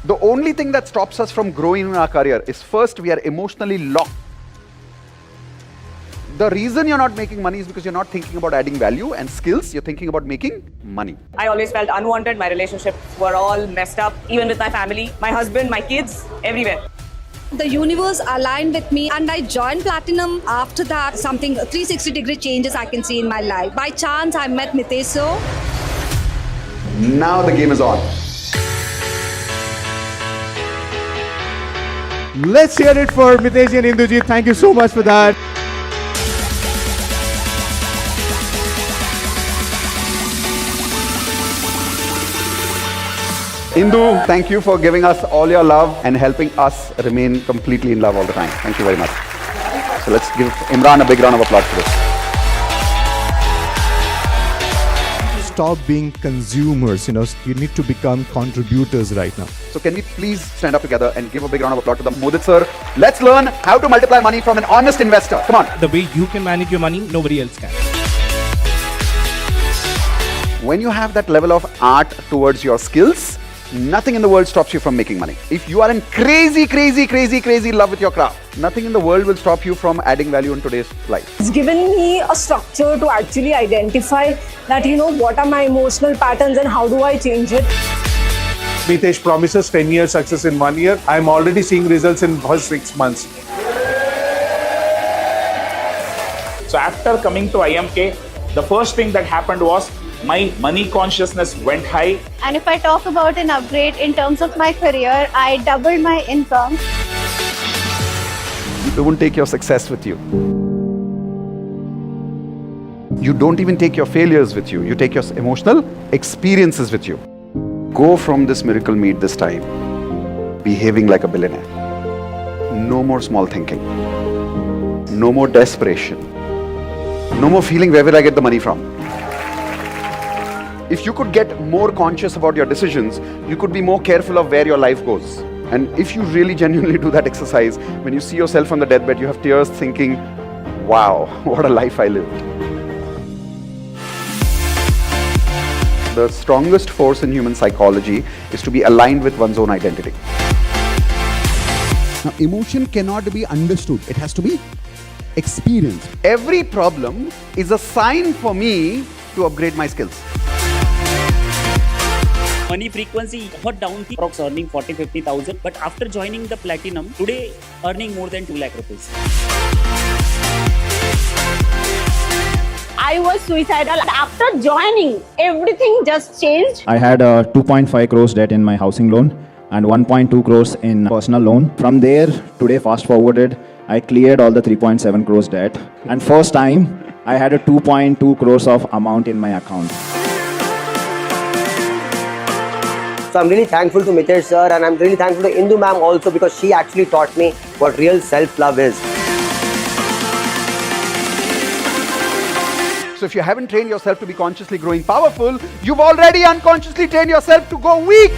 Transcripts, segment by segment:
The only thing that stops us from growing in our career is first, we are emotionally locked. The reason you're not making money is because you're not thinking about adding value and skills, you're thinking about making money. I always felt unwanted. My relationships were all messed up, even with my family, my husband, my kids, everywhere. The universe aligned with me and I joined Platinum. After that, something 360-degree changes I can see in my life. By chance, I met Mitesh. So Now the game is on. Let's hear it for Mitesh and Induji. Thank you so much for that. Indu, thank you for giving us all your love and helping us remain completely in love all the time. Thank you very much. So let's give Imran a big round of applause for this. Stop being consumers, you need to become contributors right now. So can we please stand up together and give a big round of applause to the Modit sir. Let's learn how to multiply money from an honest investor. Come on. The way you can manage your money, nobody else can. When you have that level of art towards your skills, nothing in the world stops you from making money. If you are in crazy love with your craft, nothing in the world will stop you from adding value in today's life. It's given me a structure to actually identify that, what are my emotional patterns and how do I change it. Mitesh promises 10-year success in 1 year. I'm already seeing results in first 6 months. So after coming to IMK, the first thing that happened was my money consciousness went high. And if I talk about an upgrade in terms of my career, I doubled my income. You don't take your success with you. You don't even take your failures with you. You take your emotional experiences with you. Go from this miracle meet this time behaving like a billionaire. No more small thinking. No more desperation. No more feeling where will I get the money from. If you could get more conscious about your decisions, you could be more careful of where your life goes. And if you really genuinely do that exercise, when you see yourself on the deathbed, you have tears thinking, wow, what a life I lived. The strongest force in human psychology is to be aligned with one's own identity. Now, emotion cannot be understood. It has to be experienced. Every problem is a sign for me to upgrade my skills. Money frequency बहुत down थी, approx earning 40-50,000, but after joining the Platinum, today earning more than 2 lakh rupees. I was suicidal. After joining, everything just changed. I had a 2.5 crores debt in my housing loan and 1.2 crores in personal loan. From there, today fast forwarded, I cleared all the 3.7 crores debt. And first time, I had a 2.2 crores of amount in my account. So I'm really thankful to Mitesh sir, and I'm really thankful to Indu ma'am also, because she actually taught me what real self-love is. So if you haven't trained yourself to be consciously growing powerful, you've already unconsciously trained yourself to go weak.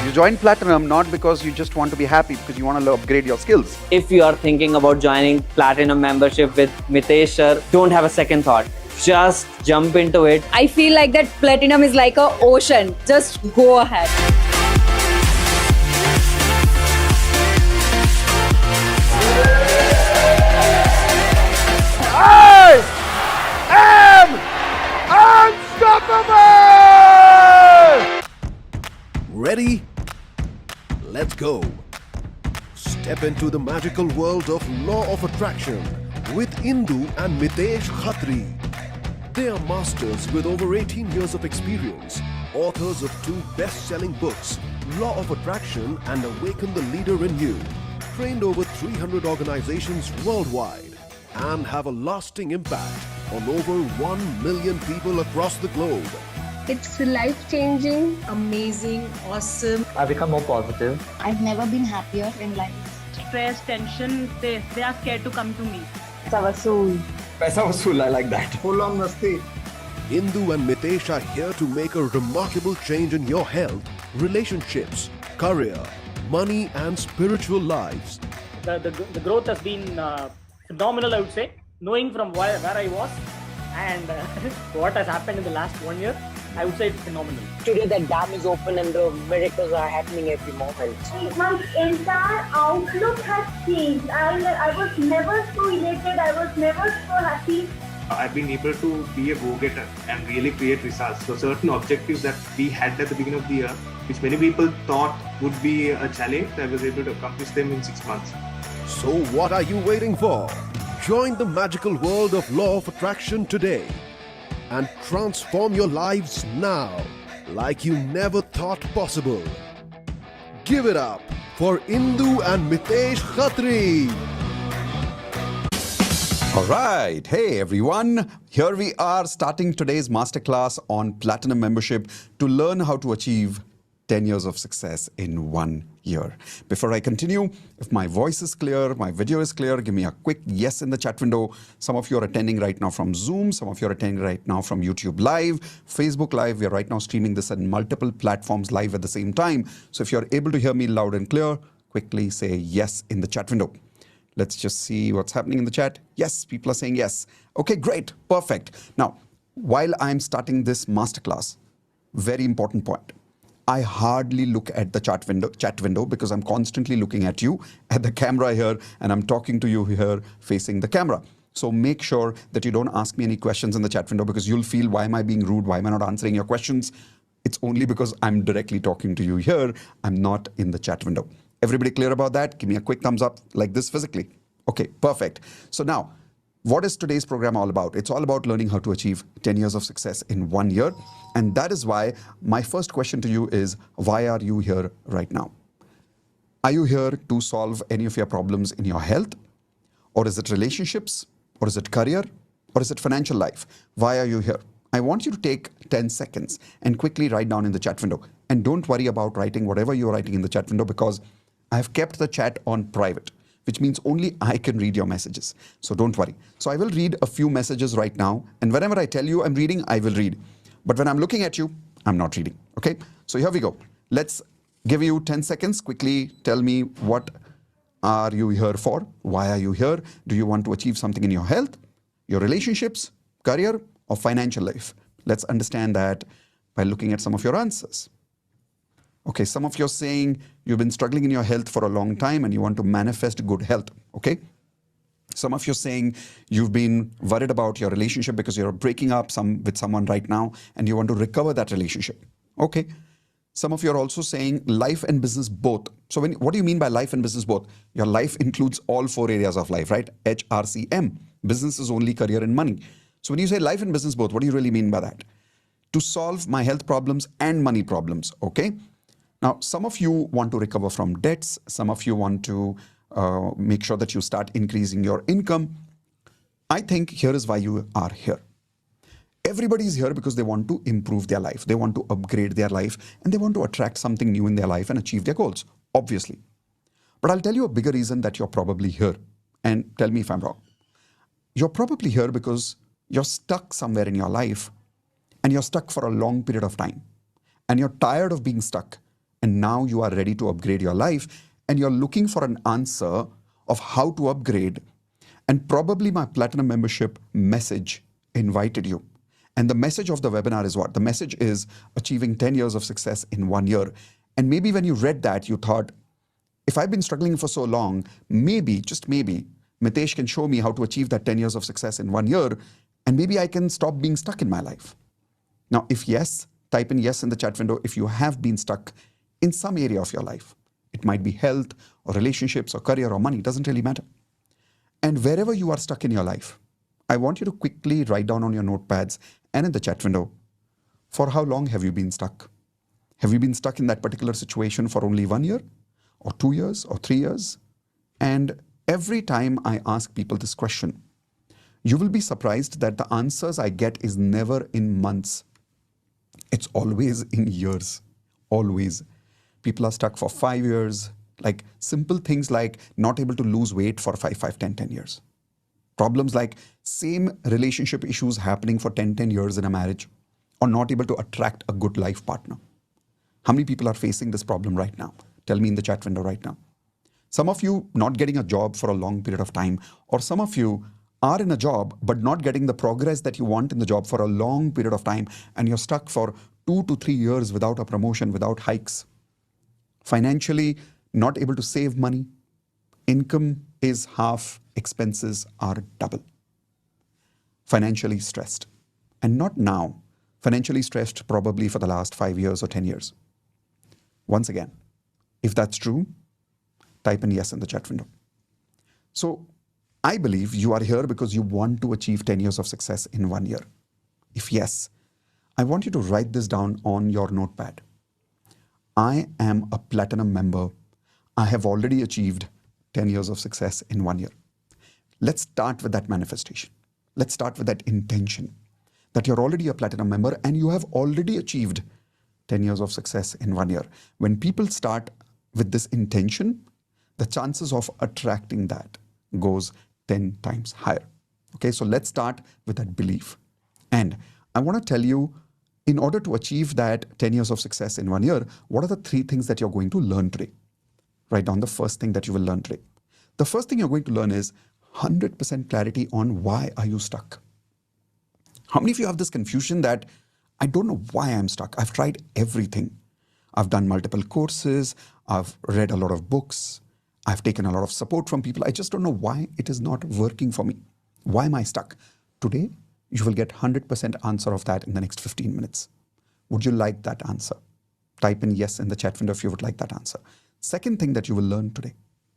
You joined Platinum not because you just want to be happy, because you want to upgrade your skills. If you are thinking about joining Platinum membership with Mitesh sir, don't have a second thought. Just jump into it. I feel like that Platinum is like an ocean. Just go ahead. I am unstoppable! Ready? Let's go. Step into the magical world of Law of Attraction with Indu and Mitesh Khatri. They are masters with over 18 years of experience, authors of 2 best-selling books, Law of Attraction and Awaken the Leader in You, trained over 300 organizations worldwide, and have a lasting impact on over 1 million people across the globe. It's life-changing, amazing, awesome. I become more positive. I've never been happier in life. Stress, tension, they are scared to come to me. Paisa vasool, I like that. Full on masti. Indu and Mitesh are here to make a remarkable change in your health, relationships, career, money and spiritual lives. The growth has been phenomenal, I would say. Knowing from where I was and what has happened in the last 1 year, I would say it's phenomenal. Today the dam is open and the miracles are happening every moment. My entire outlook has changed. I was never so elated. I was never so happy. I've been able to be a go-getter and really create results. So certain objectives that we had at the beginning of the year, which many people thought would be a challenge, I was able to accomplish them in 6 months. So what are you waiting for? Join the magical world of Law of Attraction today and transform your lives now like you never thought possible. Give it up for Indu and Mitesh Khatri. All right. Hey, everyone. Here we are starting today's masterclass on Platinum membership to learn how to achieve 10 years of success in 1 year. Before I continue, if my voice is clear, my video is clear, give me a quick yes in the chat window. Some of you are attending right now from Zoom. Some of you are attending right now from YouTube Live, Facebook Live. We are right now streaming this on multiple platforms live at the same time. So if you're able to hear me loud and clear, quickly say yes in the chat window. Let's just see what's happening in the chat. Yes, people are saying yes. Okay, great, perfect. Now, while I'm starting this masterclass, very important point. I hardly look at the chat window because I'm constantly looking at you at the camera here and I'm talking to you here facing the camera. So make sure that you don't ask me any questions in the chat window because you'll feel, why am I being rude? Why am I not answering your questions? It's only because I'm directly talking to you here. I'm not in the chat window. Everybody clear about that? Give me a quick thumbs up like this physically. Okay, perfect. So now, what is today's program all about? It's all about learning how to achieve 10 years of success in 1 year. And that is why my first question to you is, why are you here right now? Are you here to solve any of your problems in your health? Or is it relationships? Or is it career? Or is it financial life? Why are you here? I want you to take 10 seconds and quickly write down in the chat window. And don't worry about writing whatever you're writing in the chat window because I've kept the chat on private, which means only I can read your messages. So don't worry. So I will read a few messages right now. And whenever I tell you I'm reading, I will read. But when I'm looking at you, I'm not reading. Okay? So here we go. Let's give you 10 seconds. Quickly tell me, what are you here for? Why are you here? Do you want to achieve something in your health, your relationships, career, or financial life? Let's understand that by looking at some of your answers. Okay, some of you are saying you've been struggling in your health for a long time and you want to manifest good health. Okay. Some of you are saying you've been worried about your relationship because you're breaking up with someone right now and you want to recover that relationship. Okay. Some of you are also saying life and business both. So what do you mean by life and business both? Your life includes all 4 areas of life, right? HRCM. Business is only career and money. So when you say life and business both, what do you really mean by that? To solve my health problems and money problems. Okay. Now, some of you want to recover from debts. Some of you want to make sure that you start increasing your income. I think here is why you are here. Everybody is here because they want to improve their life. They want to upgrade their life and they want to attract something new in their life and achieve their goals, obviously. But I'll tell you a bigger reason that you're probably here. And tell me if I'm wrong. You're probably here because you're stuck somewhere in your life and you're stuck for a long period of time. And you're tired of being stuck. And now you are ready to upgrade your life and you're looking for an answer of how to upgrade. And probably my Platinum membership message invited you. And the message of the webinar is what? The message is achieving 10 years of success in 1 year. And maybe when you read that, you thought, if I've been struggling for so long, maybe, just maybe, Mitesh can show me how to achieve that 10 years of success in 1 year. And maybe I can stop being stuck in my life. Now, if yes, type in yes in the chat window if you have been stuck in some area of your life. It might be health or relationships or career or money, it doesn't really matter. And wherever you are stuck in your life, I want you to quickly write down on your notepads and in the chat window, for how long have you been stuck? Have you been stuck in that particular situation for only 1 year or 2 years or 3 years? And every time I ask people this question, you will be surprised that the answers I get is never in months. It's always in years, always. People are stuck for 5 years, like simple things like not able to lose weight for 5, 10 years. Problems like same relationship issues happening for 10 years in a marriage, or not able to attract a good life partner. How many people are facing this problem right now? Tell me in the chat window right now. Some of you not getting a job for a long period of time, or some of you are in a job but not getting the progress that you want in the job for a long period of time and you're stuck for 2 to 3 years without a promotion, without hikes. Financially, not able to save money. Income is half, expenses are double. Financially stressed. And not now. Financially stressed probably for the last 5 years or 10 years. Once again, if that's true, type in yes in the chat window. So I believe you are here because you want to achieve 10 years of success in 1 year. If yes, I want you to write this down on your notepad. I am a platinum member. I have already achieved 10 years of success in 1 year. Let's start with that manifestation. Let's start with that intention that you're already a platinum member and you have already achieved 10 years of success in 1 year. When people start with this intention, the chances of attracting that goes 10 times higher. Okay, so let's start with that belief. And I want to tell you, in order to achieve that 10 years of success in 1 year, what are the 3 things that you're going to learn today? Write down the first thing that you will learn today. The first thing you're going to learn is 100% clarity on why are you stuck. How many of you have this confusion that I don't know why I'm stuck? I've tried everything. I've done multiple courses. I've read a lot of books. I've taken a lot of support from people. I just don't know why it is not working for me. Why am I stuck? Today, you will get 100% answer of that in the next 15 minutes. Would you like that answer? Type in yes in the chat window if you would like that answer. Second thing that you will learn today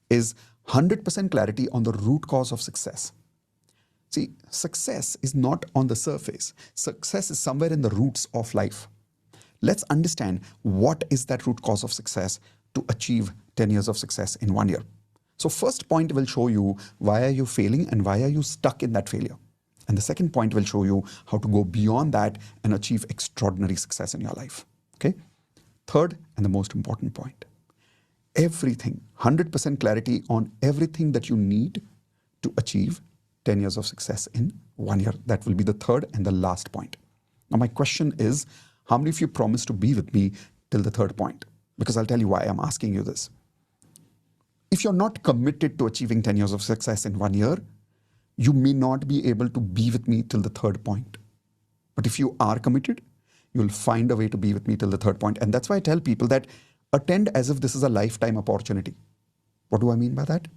is 100% clarity on the root cause of success. See, success is not on the surface. Success is somewhere in the roots of life. Let's understand what is that root cause of success to achieve 10 years of success in 1 year. So first point will show you why are you failing and why are you stuck in that failure. And the second point will show you how to go beyond that and achieve extraordinary success in your life. Okay. Third and the most important point, everything, 100% clarity on everything that you need to achieve 10 years of success in 1 year. That will be the third and the last point. Now, my question is, how many of you promise to be with me till the third point? Because I'll tell you why I'm asking you this. If you're not committed to achieving 10 years of success in 1 year, you may not be able to be with me till the third point. But if you are committed, you'll find a way to be with me till the third point. And that's why I tell people that attend as if this is a lifetime opportunity. What do I mean by that?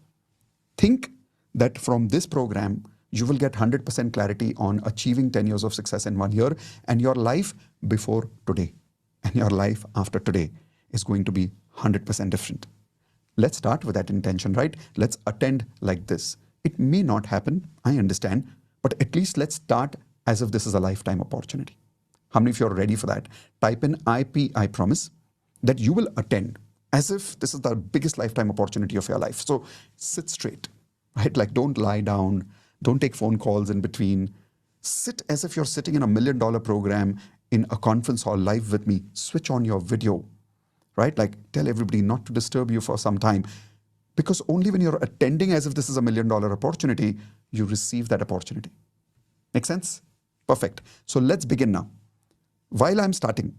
Think that from this program, you will get 100% clarity on achieving 10 years of success in 1 year, and your life before today and your life after today is going to be 100% different. Let's start with that intention, right? Let's attend like this. It may not happen, I understand, but at least let's start as if this is a lifetime opportunity. How many of you are ready for that? Type in IP, I promise, that you will attend as if this is the biggest lifetime opportunity of your life. So sit straight, right? Like don't lie down, don't take phone calls in between. Sit as if you're sitting in $1 million program in a conference hall live with me. Switch on your video, right? Like tell everybody not to disturb you for some time, because only when you're attending as if this is $1 million opportunity, you receive that opportunity. Make sense? Perfect. So let's begin now. While I'm starting,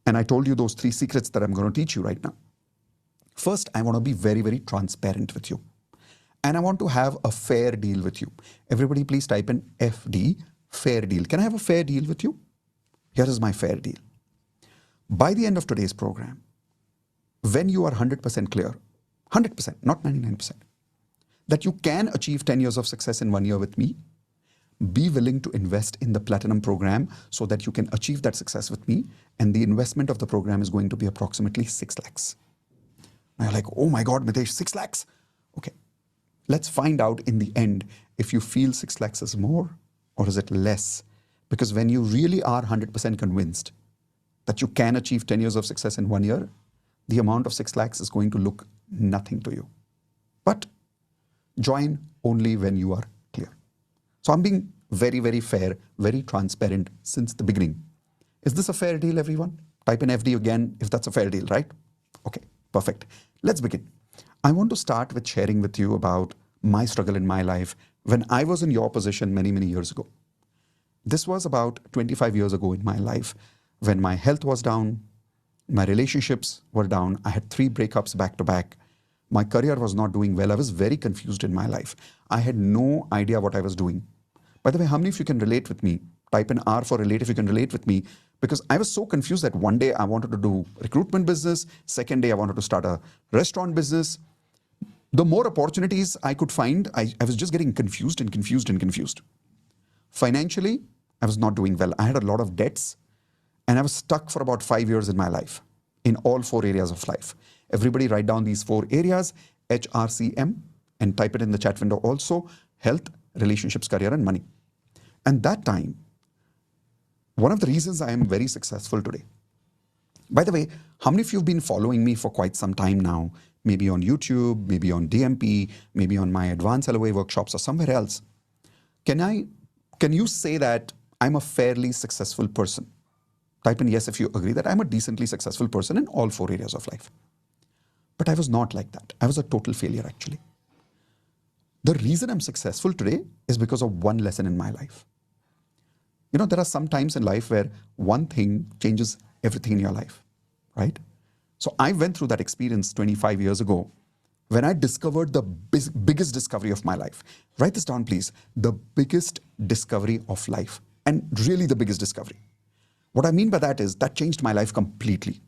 and I told you those 3 secrets that I'm going to teach you right now. First, I want to be very, very transparent with you. And I want to have a fair deal with you. Everybody please type in FD, fair deal. Can I have a fair deal with you? Here is my fair deal. By the end of today's program, when you are 100% clear, 100%, not 99%, that you can achieve 10 years of success in 1 year with me, be willing to invest in the Platinum program so that you can achieve that success with me. And the investment of the program is going to be approximately 6 lakhs. Now you're like, oh my God, Mitesh, 6 lakhs. Okay. Let's find out in the end if you feel 6 lakhs is more or is it less. Because when you really are 100% convinced that you can achieve 10 years of success in 1 year, the amount of 6 lakhs is going to look nothing to you. But join only when you are clear. So I'm being very, very fair, very transparent since the beginning. Is this a fair deal, everyone? Type in FD again if that's a fair deal, right? Okay, perfect. Let's begin. I want to start with sharing with you about my struggle in my life when I was in your position many, many years ago. This was about 25 years ago in my life when my health was down, my relationships were down. I had 3 breakups back to back. My career was not doing well. I was very confused in my life. I had no idea what I was doing. By the way, how many of you can relate with me? Type in R for relate if you can relate with me. Because I was so confused that one day I wanted to do recruitment business, second day I wanted to start a restaurant business. The more opportunities I could find, I was just getting confused and confused and confused. Financially, I was not doing well. I had a lot of debts and I was stuck for about 5 years in my life, in all 4 areas of life. Everybody write down these 4 areas, HRCM, and type it in the chat window also, health, relationships, career, and money. And that time, one of the reasons I am very successful today. By the way, how many of you have been following me for quite some time now? Maybe on YouTube, maybe on DMP, maybe on my advanced LOA workshops or somewhere else. Can you say that I'm a fairly successful person? Type in yes if you agree that I'm a decently successful person in all 4 areas of life. But I was not like that. I was a total failure actually. The reason I'm successful today is because of one lesson in my life. You know, there are some times in life where one thing changes everything in your life, right? So I went through that experience 25 years ago when I discovered the biggest discovery of my life. Write this down, please. The biggest discovery of life, and really the biggest discovery. What I mean by that is that changed my life completely.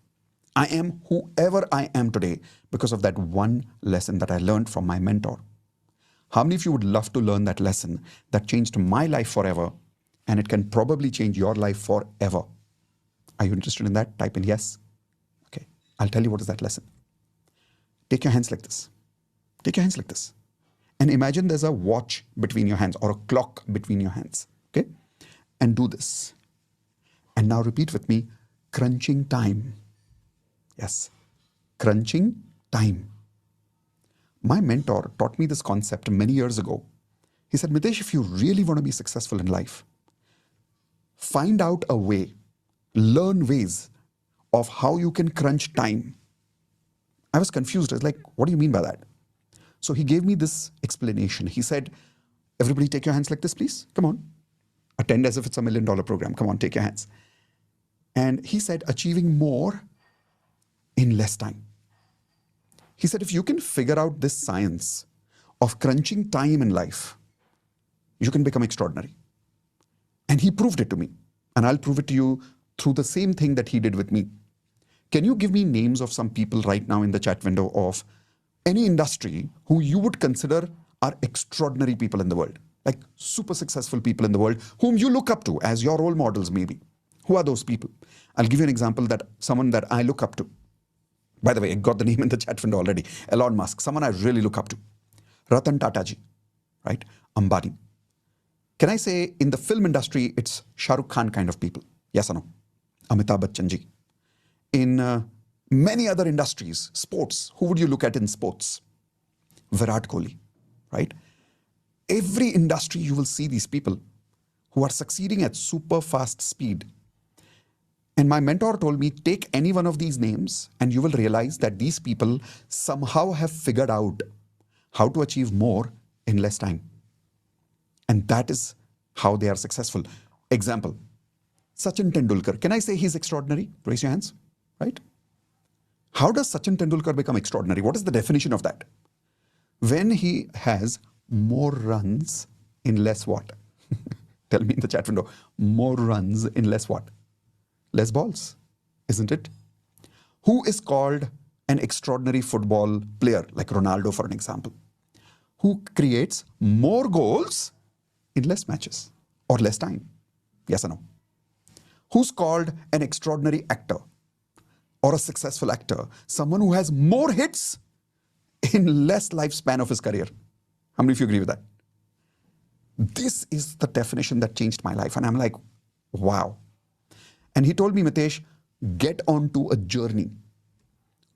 I am whoever I am today because of that one lesson that I learned from my mentor. How many of you would love to learn that lesson that changed my life forever, and it can probably change your life forever? Are you interested in that? Type in yes. Okay, I'll tell you what is that lesson. Take your hands like this. Take your hands like this. And imagine there's a watch between your hands or a clock between your hands. Okay? And do this. And now repeat with me, crunching time. Yes, crunching time. My mentor taught me this concept many years ago. He said, Mitesh, if you really want to be successful in life, find out a way, learn ways of how you can crunch time. I was confused. I was like, what do you mean by that? So he gave me this explanation. He said, everybody take your hands like this, please. Come on. Attend as if it's $1 million program. Come on, take your hands. And he said, achieving more in less time. He said, if you can figure out this science of crunching time in life, you can become extraordinary. And he proved it to me. And I'll prove it to you through the same thing that he did with me. Can you give me names of some people right now in the chat window of any industry who you would consider are extraordinary people in the world? Like super successful people in the world whom you look up to as your role models maybe. Who are those people? I'll give you an example that someone that I look up to. By the way, I got the name in the chat window already. Elon Musk, someone I really look up to. Ratan Tata ji, right? Ambani. Can I say in the film industry, it's Shah Rukh Khan kind of people? Yes or no? Amitabh Bachchan ji. In many other industries, sports, who would you look at in sports? Virat Kohli, right? Every industry you will see these people who are succeeding at super fast speed. And my mentor told me, take any one of these names and you will realize that these people somehow have figured out how to achieve more in less time. And that is how they are successful. Example, Sachin Tendulkar. Can I say he's extraordinary? Raise your hands, right? How does Sachin Tendulkar become extraordinary? What is the definition of that? When he has more runs in less what? Tell me in the chat window. More runs in less what? Less balls, isn't it? Who is called an extraordinary football player, like Ronaldo, for an example, who creates more goals in less matches or less time? Yes or no? Who's called an extraordinary actor or a successful actor? Someone who has more hits in less lifespan of his career. How many of you agree with that? This is the definition that changed my life. And I'm like, wow. And he told me, Mitesh, get onto a journey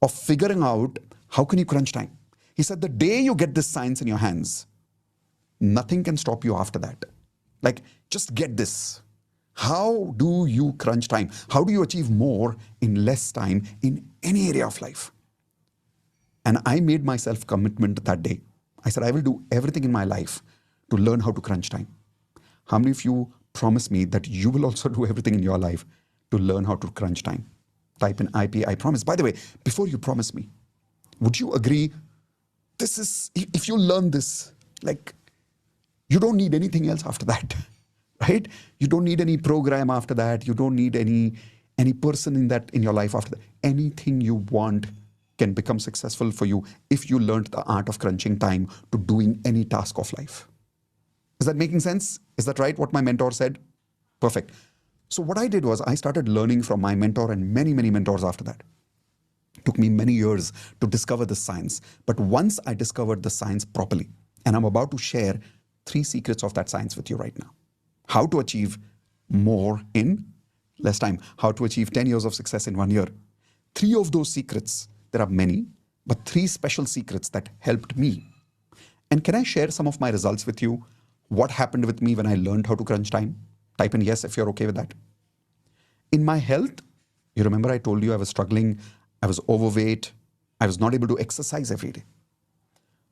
of figuring out how can you crunch time. He said, the day you get this science in your hands, nothing can stop you after that. Like, just get this. How do you crunch time? How do you achieve more in less time in any area of life? And I made myself commitment that day. I said, I will do everything in my life to learn how to crunch time. How many of you promise me that you will also do everything in your life to learn how to crunch time? Type in IP, I promise. By the way, before you promise me, would you agree this is, if you learn this, like, you don't need anything else after that, right? You don't need any program after that. You don't need any person in your life after that. Anything you want can become successful for you if you learned the art of crunching time to doing any task of life. Is that making sense? Is that right, what my mentor said? Perfect. So what I did was I started learning from my mentor and many, many mentors after that. It took me many years to discover this science. But once I discovered the science properly, and I'm about to share 3 secrets of that science with you right now. How to achieve more in less time. How to achieve 10 years of success in 1 year. 3 of those secrets, there are many, but 3 special secrets that helped me. And can I share some of my results with you? What happened with me when I learned how to crunch time? Type in yes if you're okay with that. In my health, you remember I told you I was struggling, I was overweight, I was not able to exercise every day.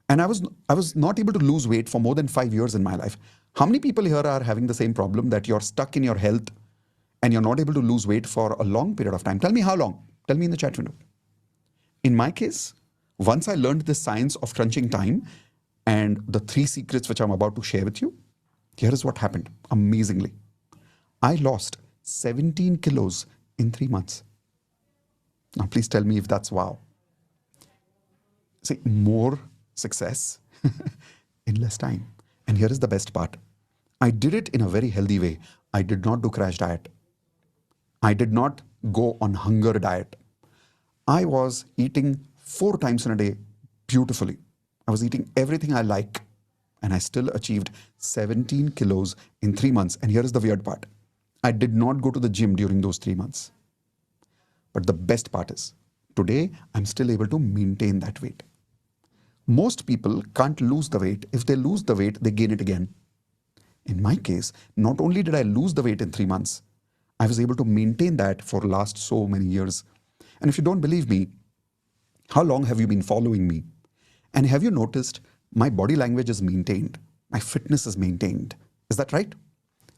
And I was not able to lose weight for more than 5 years in my life. How many people here are having the same problem, that you're stuck in your health and you're not able to lose weight for a long period of time? Tell me how long. Tell me in the chat window. In my case, once I learned the science of crunching time and the 3 secrets which I'm about to share with you, here is what happened amazingly. I lost 17 kilos in 3 months. Now, please tell me if that's wow. See, more success in less time. And here is the best part. I did it in a very healthy way. I did not do crash diet. I did not go on hunger diet. I was eating 4 times in a day beautifully. I was eating everything I like, and I still achieved 17 kilos in 3 months. And here is the weird part. I did not go to the gym during those 3 months. But the best part is, today I'm still able to maintain that weight. Most people can't lose the weight. If they lose the weight, they gain it again. In my case, not only did I lose the weight in 3 months, I was able to maintain that for last so many years. And if you don't believe me, how long have you been following me? And have you noticed my body language is maintained? My fitness is maintained. Is that right?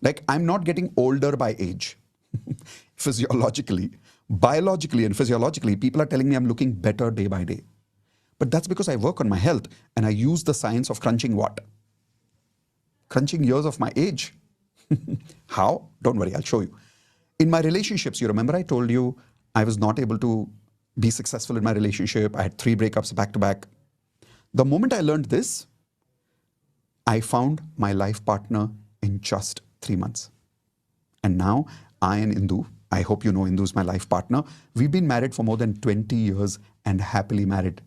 Like, I'm not getting older by age. Physiologically, biologically and physiologically, people are telling me I'm looking better day by day. But that's because I work on my health and I use the science of crunching what? Crunching years of my age. How? Don't worry, I'll show you. In my relationships, you remember I told you I was not able to be successful in my relationship. I had 3 breakups back to back. The moment I learned this, I found my life partner in just 3 months. And now I and Indu, I hope you know Indu is my life partner. We've been married for more than 20 years and happily married.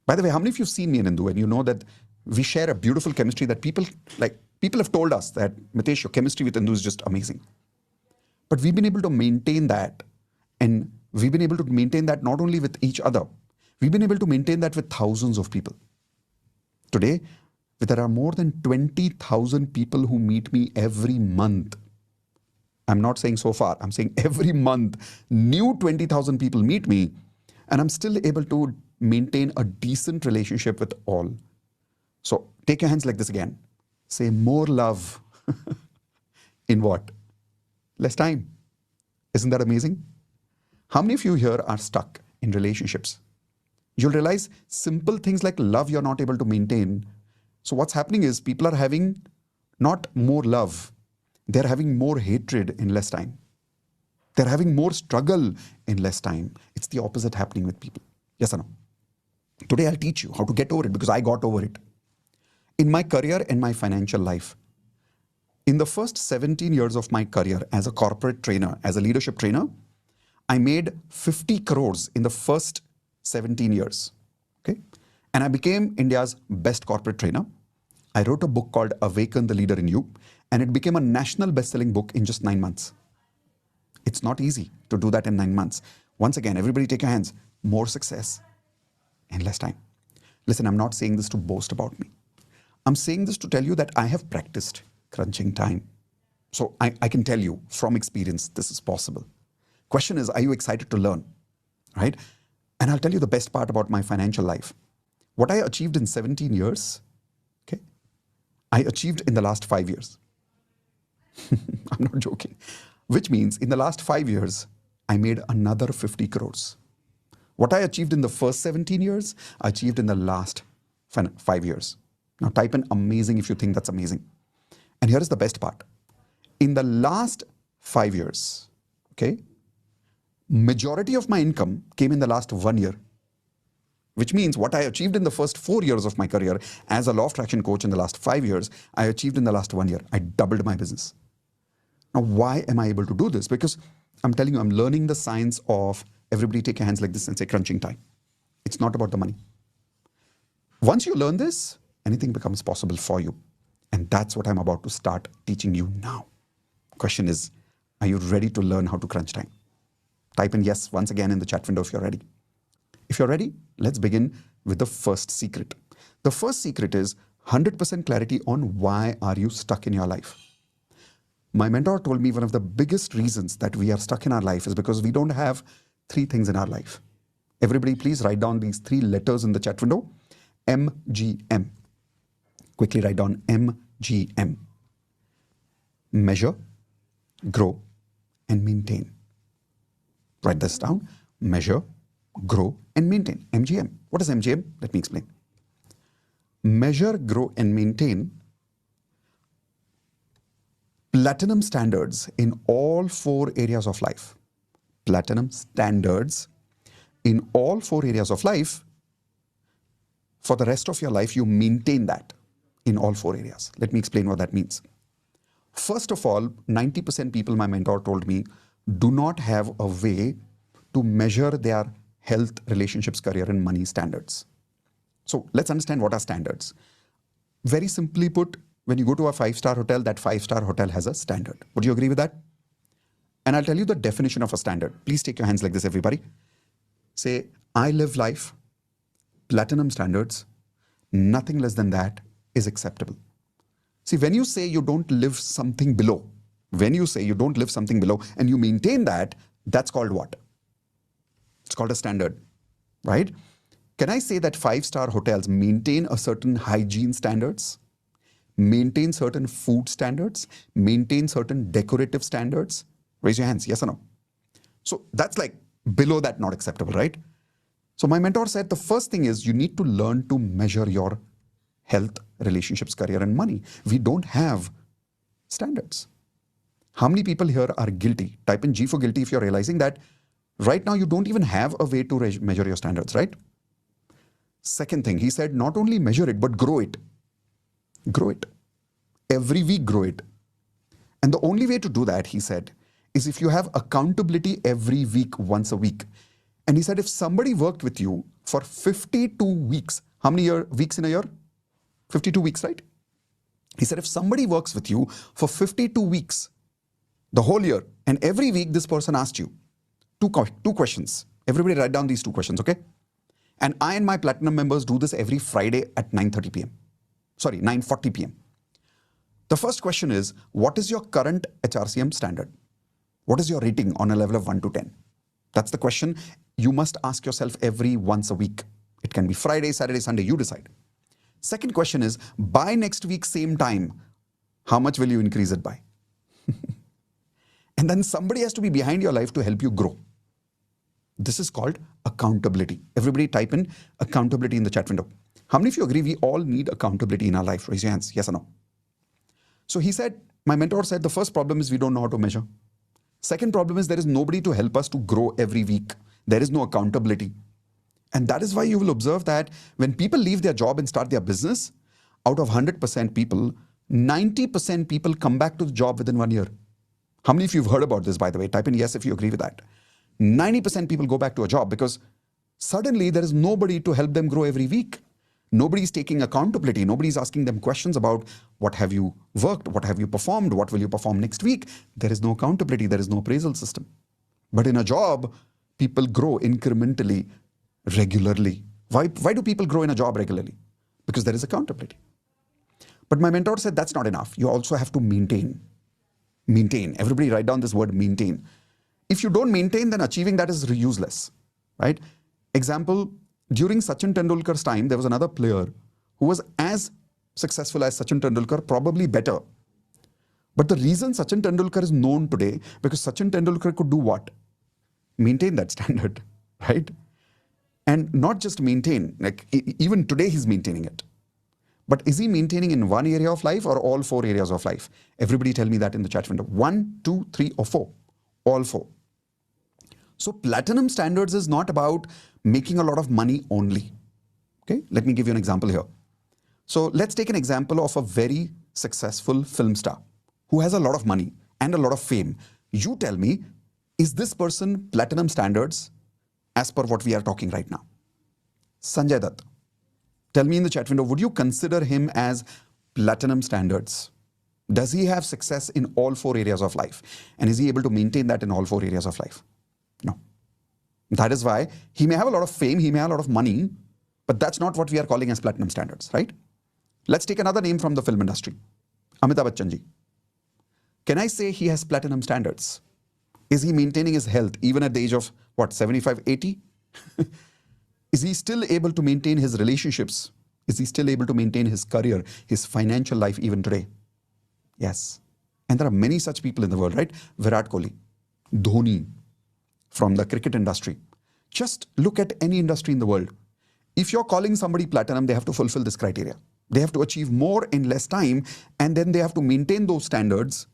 By the way, how many of you have seen me and Indu and you know that we share a beautiful chemistry that people have told us that, Mitesh, your chemistry with Indu is just amazing. But we've been able to maintain that, and we've been able to maintain that not only with each other, we've been able to maintain that with thousands of people. Today, there are more than 20,000 people who meet me every month. I'm not saying so far, I'm saying every month, new 20,000 people meet me, and I'm still able to maintain a decent relationship with all. So take your hands like this again. Say more love. In what? Less time. Isn't that amazing? How many of you here are stuck in relationships? You'll realize simple things like love you're not able to maintain. So what's happening is people are having not more love. They're having more hatred in less time. They're having more struggle in less time. It's the opposite happening with people. Yes or no? Today I'll teach you how to get over it because I got over it. In my career and my financial life, in the first 17 years of my career as a corporate trainer, as a leadership trainer, I made 50 crores in the first 17 years. Okay? And I became India's best corporate trainer. I wrote a book called Awaken the Leader in You, and it became a national best-selling book in just 9 months. It's not easy to do that in 9 months. Once again, everybody take your hands. More success in less time. Listen, I'm not saying this to boast about me. I'm saying this to tell you that I have practiced crunching time. So I can tell you from experience, this is possible. Question is, are you excited to learn? Right? And I'll tell you the best part about my financial life. What I achieved in 17 years, okay, I achieved in the last 5 years. I'm not joking. Which means in the last 5 years, I made another 50 crores. What I achieved in the first 17 years, I achieved in the last 5 years. Now type in amazing if you think that's amazing. And here is the best part. in the last 5 years, okay, majority of my income came in the last 1 year, which means what I achieved in the first 4 years of my career as a law of attraction coach in the last 5 years, I achieved in the last 1 year. I doubled my business. Now, why am I able to do this? Because I'm telling you, I'm learning the science of everybody take your hands like this and say crunching time. It's not about the money. Once you learn this, anything becomes possible for you. And that's what I'm about to start teaching you now. Question is, are you ready to learn how to crunch time? Type in yes once again in the chat window if you're ready. If you're ready, let's begin with the first secret. The first secret is 100% clarity on why are you stuck in your life. My mentor told me one of the biggest reasons that we are stuck in our life is because we don't have 3 things in our life. Everybody please write down these 3 letters in the chat window. MGM. Quickly write down MGM. Measure, grow, and maintain. Write this down. Measure, grow, and maintain. MGM. What is MGM? Let me explain. Measure, grow, and maintain platinum standards in all 4 areas of life. Platinum standards in all 4 areas of life. For the rest of your life, you maintain that in all 4 areas. Let me explain what that means. First of all, 90% people, my mentor told me, do not have a way to measure their health, relationships, career, and money standards. So let's understand what are standards. Very simply put, when you go to a 5-star hotel, that 5-star hotel has a standard. Would you agree with that? And I'll tell you the definition of a standard. Please take your hands like this, everybody. Say, I live life, platinum standards, nothing less than that is acceptable. See, when you say you don't live something below, and you maintain that, that's called what? It's called a standard, right? Can I say that 5-star hotels maintain a certain hygiene standards, maintain certain food standards, maintain certain decorative standards? Raise your hands, yes or no? So that's like below that, not acceptable, right? So my mentor said the first thing is you need to learn to measure your health, relationships, career, and money. We don't have standards. How many people here are guilty? Type in G for guilty if you're realizing that right now you don't even have a way to measure your standards, right? Second thing, he said not only measure it, but grow it. Grow it. Every week, grow it. And the only way to do that, he said, is if you have accountability every week, once a week. And he said if somebody worked with you for 52 weeks, how many weeks in a year? 52 weeks, right? He said if somebody works with you for 52 weeks, the whole year, and every week this person asked you two questions. Everybody write down these 2 questions, okay? And I and my platinum members do this every Friday at 9:30 p.m. Sorry, 9:40 p.m. The first question is, what is your current HRCM standard? What is your rating on a level of 1 to 10? That's the question you must ask yourself every once a week. It can be Friday, Saturday, Sunday, you decide. Second question is, by next week, same time, how much will you increase it by? And then somebody has to be behind your life to help you grow. This is called accountability. Everybody type in accountability in the chat window. How many of you agree we all need accountability in our life? Raise your hands, yes or no? So he said, my mentor said, the first problem is we don't know how to measure. Second problem is there is nobody to help us to grow every week. There is no accountability. And that is why you will observe that when people leave their job and start their business, out of 100% people, 90% people come back to the job within 1 year. How many of you have heard about this, by the way? Type in yes if you agree with that. 90% people go back to a job because suddenly there is nobody to help them grow every week. Nobody is taking accountability. Nobody is asking them questions about what have you worked, what have you performed, what will you perform next week. There is no accountability. There is no appraisal system. But in a job, people grow incrementally, regularly. Why do people grow in a job regularly? Because there is accountability. But my mentor said that's not enough. You also have to maintain. Maintain. Everybody write down this word maintain. If you don't maintain, then achieving that is useless, right? Example, during Sachin Tendulkar's time, there was another player who was as successful as Sachin Tendulkar, probably better. But the reason Sachin Tendulkar is known today, because Sachin Tendulkar could do what? Maintain that standard, right? And not just maintain, like even today he's maintaining it. But is he maintaining in one area of life or all 4 areas of life? Everybody tell me that in the chat window. 1, 2, 3 or 4? All 4. So platinum standards is not about making a lot of money only. Okay, let me give you an example here. So let's take an example of a very successful film star who has a lot of money and a lot of fame. You tell me, is this person platinum standards as per what we are talking right now? Sanjay Dutt. Tell me in the chat window, would you consider him as platinum standards? Does he have success in all 4 areas of life? And is he able to maintain that in all 4 areas of life? No. That is why he may have a lot of fame, he may have a lot of money, but that's not what we are calling as platinum standards, right? Let's take another name from the film industry. Amitabh Bachchan ji. Can I say he has platinum standards? Is he maintaining his health even at the age of, what, 75, 80? Is he still able to maintain his relationships? Is he still able to maintain his career, his financial life even today? Yes. And there are many such people in the world, right? Virat Kohli, Dhoni, from the cricket industry. Just look at any industry in the world. If you're calling somebody platinum, they have to fulfill this criteria. They have to achieve more in less time, and then they have to maintain those standards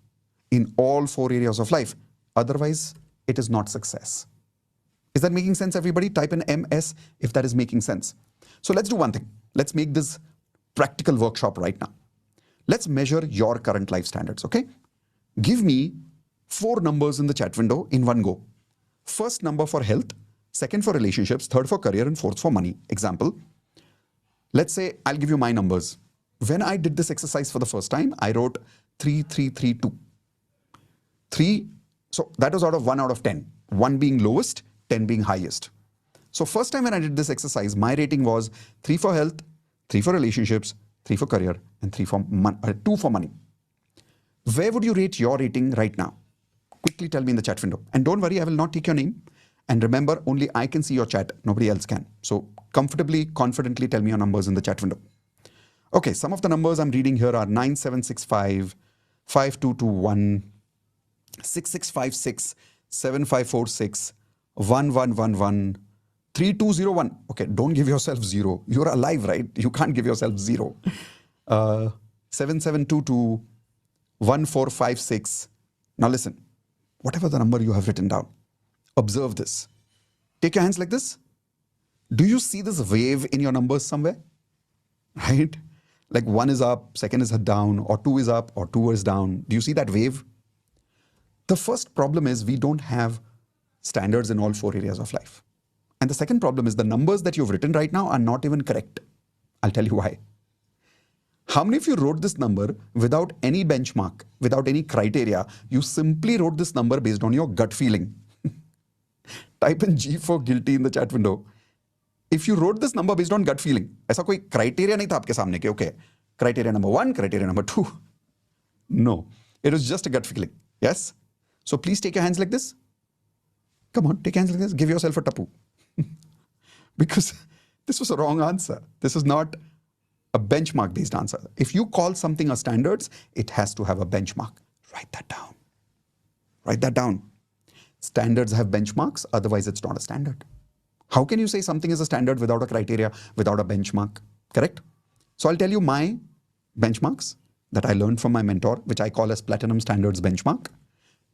in all 4 areas of life. Otherwise, it is not success. Is that making sense, everybody? Type in MS if that is making sense. So let's do one thing. Let's make this practical workshop right now. Let's measure your current life standards, okay? Give me 4 numbers in the chat window in one go. First number for health, second for relationships, third for career, and fourth for money. Example, let's say I'll give you my numbers. When I did this exercise for the first time, I wrote 3, 3, 3, 2. 3, so that was out of 1 out of 10. 1 being lowest, 10 being highest. So first time when I did this exercise, my rating was 3 for health, 3 for relationships, 3 for career, and 2 for money. Where would you rate your rating right now? Quickly tell me in the chat window. And don't worry, I will not take your name. And remember, only I can see your chat. Nobody else can. So comfortably, confidently tell me your numbers in the chat window. Okay, some of the numbers I'm reading here are 9765, 5221, 6656, 7546, 1111, 3201. Okay, don't give yourself 0. You're alive, right? You can't give yourself 0. 7722, 1456. Now listen, whatever the number you have written down, observe this. Take your hands like this. Do you see this wave in your numbers somewhere? Right? Like 1 is up, 2nd is down, or 2 is up, or 2 is down. Do you see that wave? The first problem is we don't have standards in all 4 areas of life. And the second problem is the numbers that you've written right now are not even correct. I'll tell you why. How many of you wrote this number without any benchmark, without any criteria? You simply wrote this number based on your gut feeling. Type in G for guilty in the chat window. If you wrote this number based on gut feeling, ऐसा कोई criteria नहीं था आपके सामने के, okay, criteria number 1, criteria number 2. No, it was just a gut feeling. Yes? So please take your hands like this. Come on, take your hands like this. Give yourself a tapu. Because this was a wrong answer. This is not a benchmark based answer. If you call something a standards, it has to have a benchmark. Write that down. Write that down. Standards have benchmarks, otherwise it's not a standard. How can you say something is a standard without a criteria, without a benchmark? Correct? So I'll tell you my benchmarks that I learned from my mentor, which I call as Platinum Standards Benchmark.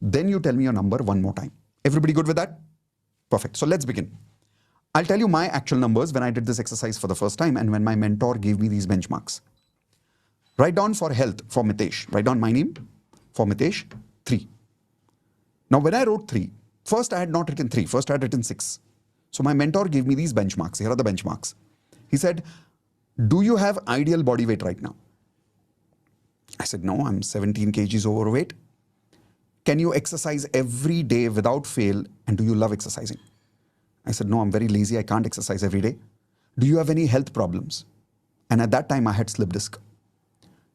Then you tell me your number one more time. Everybody good with that? Perfect. So let's begin. I'll tell you my actual numbers when I did this exercise for the first time and when my mentor gave me these benchmarks. Write down for health for Mitesh. Write down my name for Mitesh, 3. Now when I wrote 3, first I had not written 3, first I had written 6. So my mentor gave me these benchmarks. Here are the benchmarks. He said, do you have ideal body weight right now? I said, no, I'm 17 kgs overweight. Can you exercise every day without fail? And do you love exercising? I said, no, I'm very lazy. I can't exercise every day. Do you have any health problems? And at that time I had slip disc.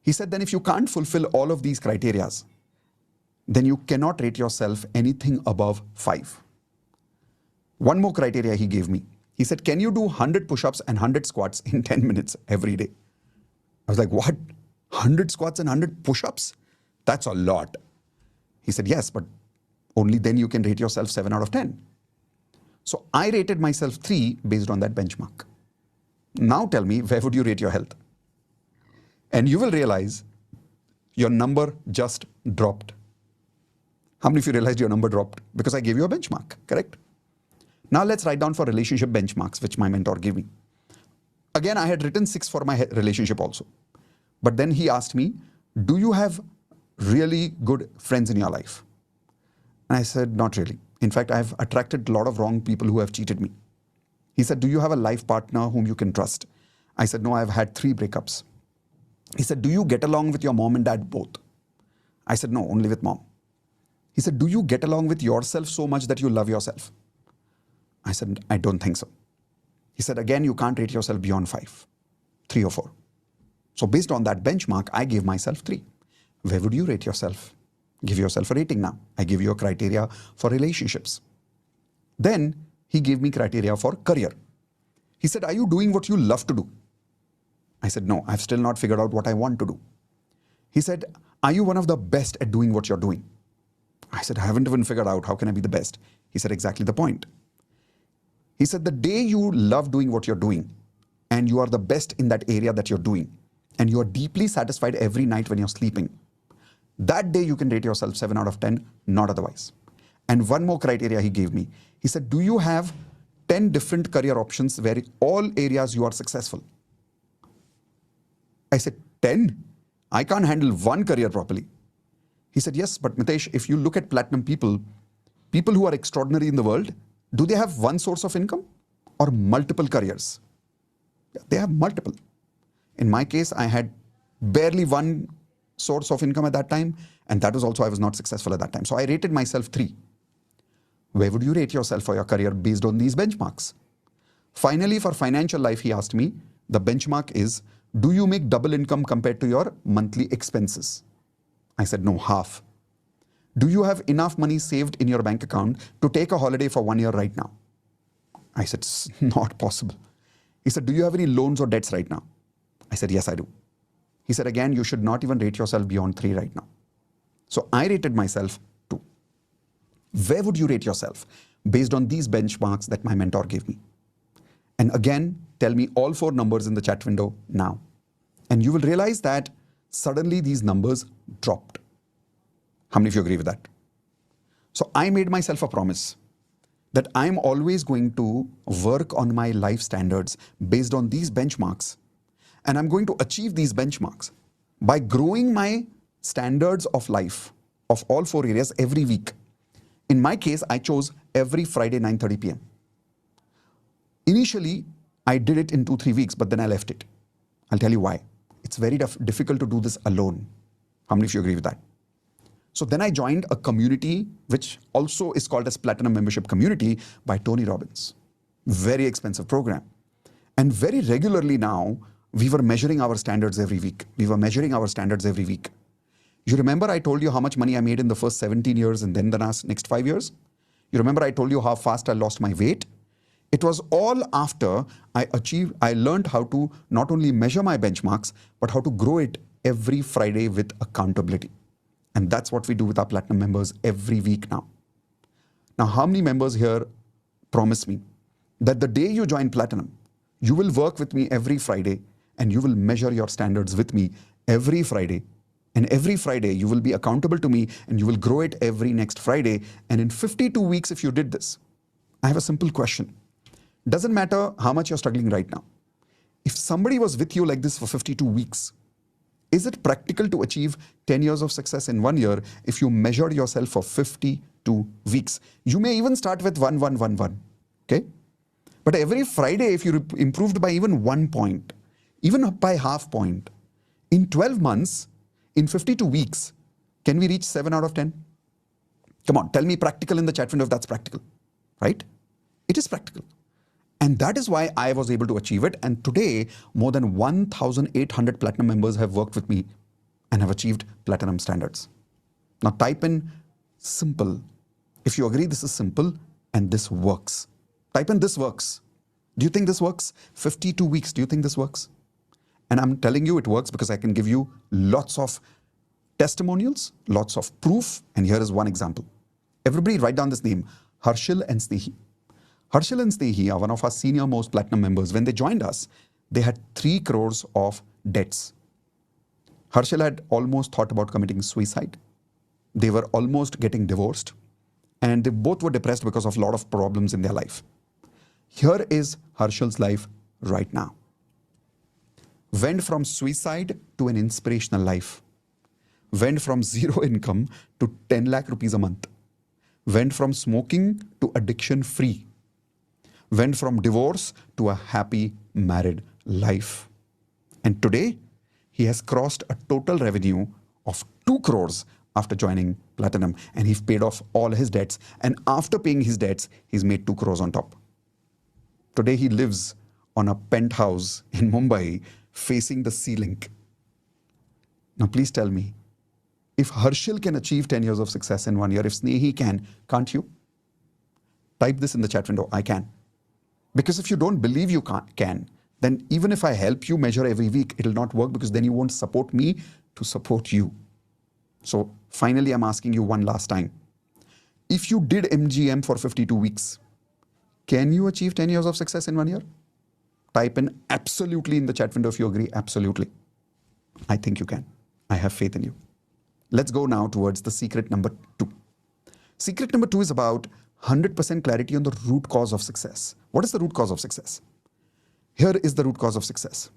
He said, then if you can't fulfill all of these criterias, then you cannot rate yourself anything above 5. One more criteria he gave me. He said, can you do 100 push-ups and 100 squats in 10 minutes every day? I was like, what? 100 squats and 100 push-ups? That's a lot. He said, yes, but only then you can rate yourself 7 out of 10. So I rated myself 3 based on that benchmark. Now tell me, where would you rate your health? And you will realize your number just dropped. How many of you realized your number dropped? Because I gave you a benchmark, correct? Now let's write down for relationship benchmarks, which my mentor gave me. Again, I had written 6 for my relationship also. But then he asked me, do you have really good friends in your life? And I said, not really. In fact, I've attracted a lot of wrong people who have cheated me. He said, do you have a life partner whom you can trust? I said, no, I've had 3 breakups. He said, do you get along with your mom and dad both? I said, no, only with mom. He said, do you get along with yourself so much that you love yourself? I said, I don't think so. He said, again, you can't rate yourself beyond 5, 3 or 4. So based on that benchmark, I gave myself 3. Where would you rate yourself? Give yourself a rating now. I give you a criteria for relationships. Then he gave me criteria for career. He said, are you doing what you love to do? I said, no, I've still not figured out what I want to do. He said, are you one of the best at doing what you're doing? I said, I haven't even figured out how can I be the best. He said, exactly the point. He said, the day you love doing what you're doing and you are the best in that area that you're doing and you are deeply satisfied every night when you're sleeping, that day you can rate yourself 7 out of 10, not otherwise. And one more criteria he gave me. He said, do you have 10 different career options where all areas you are successful? I said, 10? I can't handle one career properly. He said, yes, but Mitesh, if you look at platinum people, people who are extraordinary in the world, do they have one source of income or multiple careers? Yeah, they have multiple. In my case, I had barely one source of income at that time, and that was also, I was not successful at that time. So I rated myself 3. Where would you rate yourself for your career based on these benchmarks? Finally, for financial life, he asked me, the benchmark is, do you make double income compared to your monthly expenses? I said, no, half. Do you have enough money saved in your bank account to take a holiday for 1 year right now? I said, it's not possible. He said, do you have any loans or debts right now? I said, yes, I do. He said, again, you should not even rate yourself beyond 3 right now. So I rated myself 2. Where would you rate yourself based on these benchmarks that my mentor gave me? And again, tell me all 4 numbers in the chat window now. And you will realize that suddenly these numbers dropped. How many of you agree with that? So I made myself a promise that I'm always going to work on my life standards based on these benchmarks. And I'm going to achieve these benchmarks by growing my standards of life of all 4 areas every week. In my case, I chose every Friday 9:30 p.m. Initially, I did it in 2-3 weeks, but then I left it. I'll tell you why. It's very difficult to do this alone. How many of you agree with that? So then I joined a community which also is called as Platinum Membership Community by Tony Robbins. Very expensive program. And very regularly now, we were measuring our standards every week. You remember I told you how much money I made in the first 17 years and then the next 5 years? You remember I told you how fast I lost my weight? It was all after I learned how to not only measure my benchmarks, but how to grow it every Friday with accountability. And that's what we do with our platinum members every week now. Now, how many members here promise me that the day you join platinum, you will work with me every Friday and you will measure your standards with me every Friday. And every Friday you will be accountable to me and you will grow it every next Friday. And in 52 weeks, if you did this, I have a simple question. Doesn't matter how much you're struggling right now. If somebody was with you like this for 52 weeks, is it practical to achieve 10 years of success in 1 year if you measure yourself for 52 weeks? You may even start with 1, 1, 1, 1. Okay? But every Friday, if you improved by even 1 point, even by half point, in 12 months, in 52 weeks, can we reach 7 out of 10? Come on, tell me practical in the chat window if that's practical, right? It is practical. And that is why I was able to achieve it. And today, more than 1,800 platinum members have worked with me and have achieved platinum standards. Now type in simple. If you agree this is simple and this works. Type in this works. Do you think this works? 52 weeks, do you think this works? And I'm telling you it works because I can give you lots of testimonials, lots of proof. And here is one example. Everybody write down this name, Harshil and Snehi. Harshil and Snehi are one of our senior most platinum members. When they joined us, they had 3 crores of debts. Harshal had almost thought about committing suicide. They were almost getting divorced. And they both were depressed because of a lot of problems in their life. Here is Harshal's life right now. Went from suicide to an inspirational life. Went from zero income to 10 lakh rupees a month. Went from smoking to addiction free. Went from divorce to a happy married life. And today, he has crossed a total revenue of 2 crores after joining Platinum. And he's paid off all his debts. And after paying his debts, he's made 2 crores on top. Today, he lives on a penthouse in Mumbai facing the sea link. Now, please tell me, if Harshal can achieve 10 years of success in 1 year, if Snehi can, can't you? Type this in the chat window, I can. Because if you don't believe you can, then even if I help you measure every week, it'll not work because then you won't support me to support you. So finally, I'm asking you one last time. If you did MGM for 52 weeks, can you achieve 10 years of success in 1 year? Type in absolutely in the chat window if you agree, absolutely. I think you can. I have faith in you. Let's go now towards the secret number 2. Secret number 2 is about 100% clarity on the root cause of success. What is the root cause of success? Here is the root cause of success.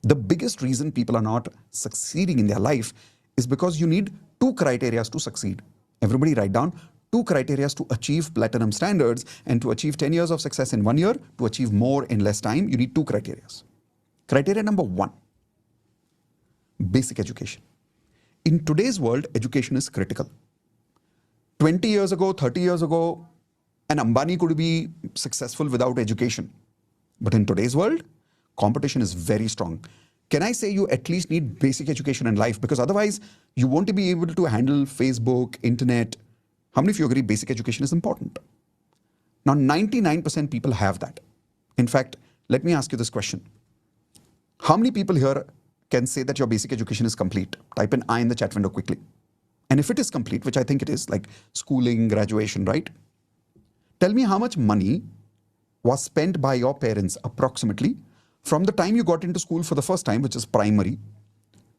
The biggest reason people are not succeeding in their life is because you need 2 criteria to succeed. Everybody write down 2 criteria to achieve platinum standards, and to achieve 10 years of success in 1 year, to achieve more in less time, you need 2 criteria. Criteria number 1, basic education. In today's world, education is critical. 20 years ago, 30 years ago, an Ambani could be successful without education. But in today's world, competition is very strong. Can I say you at least need basic education in life? Because otherwise, you won't be able to handle Facebook, internet. How many of you agree basic education is important? Now, 99% people have that. In fact, let me ask you this question. How many people here can say that your basic education is complete? Type in I in the chat window quickly. And if it is complete, which I think it is, like schooling, graduation, right? Tell me how much money was spent by your parents approximately from the time you got into school for the first time, which is primary,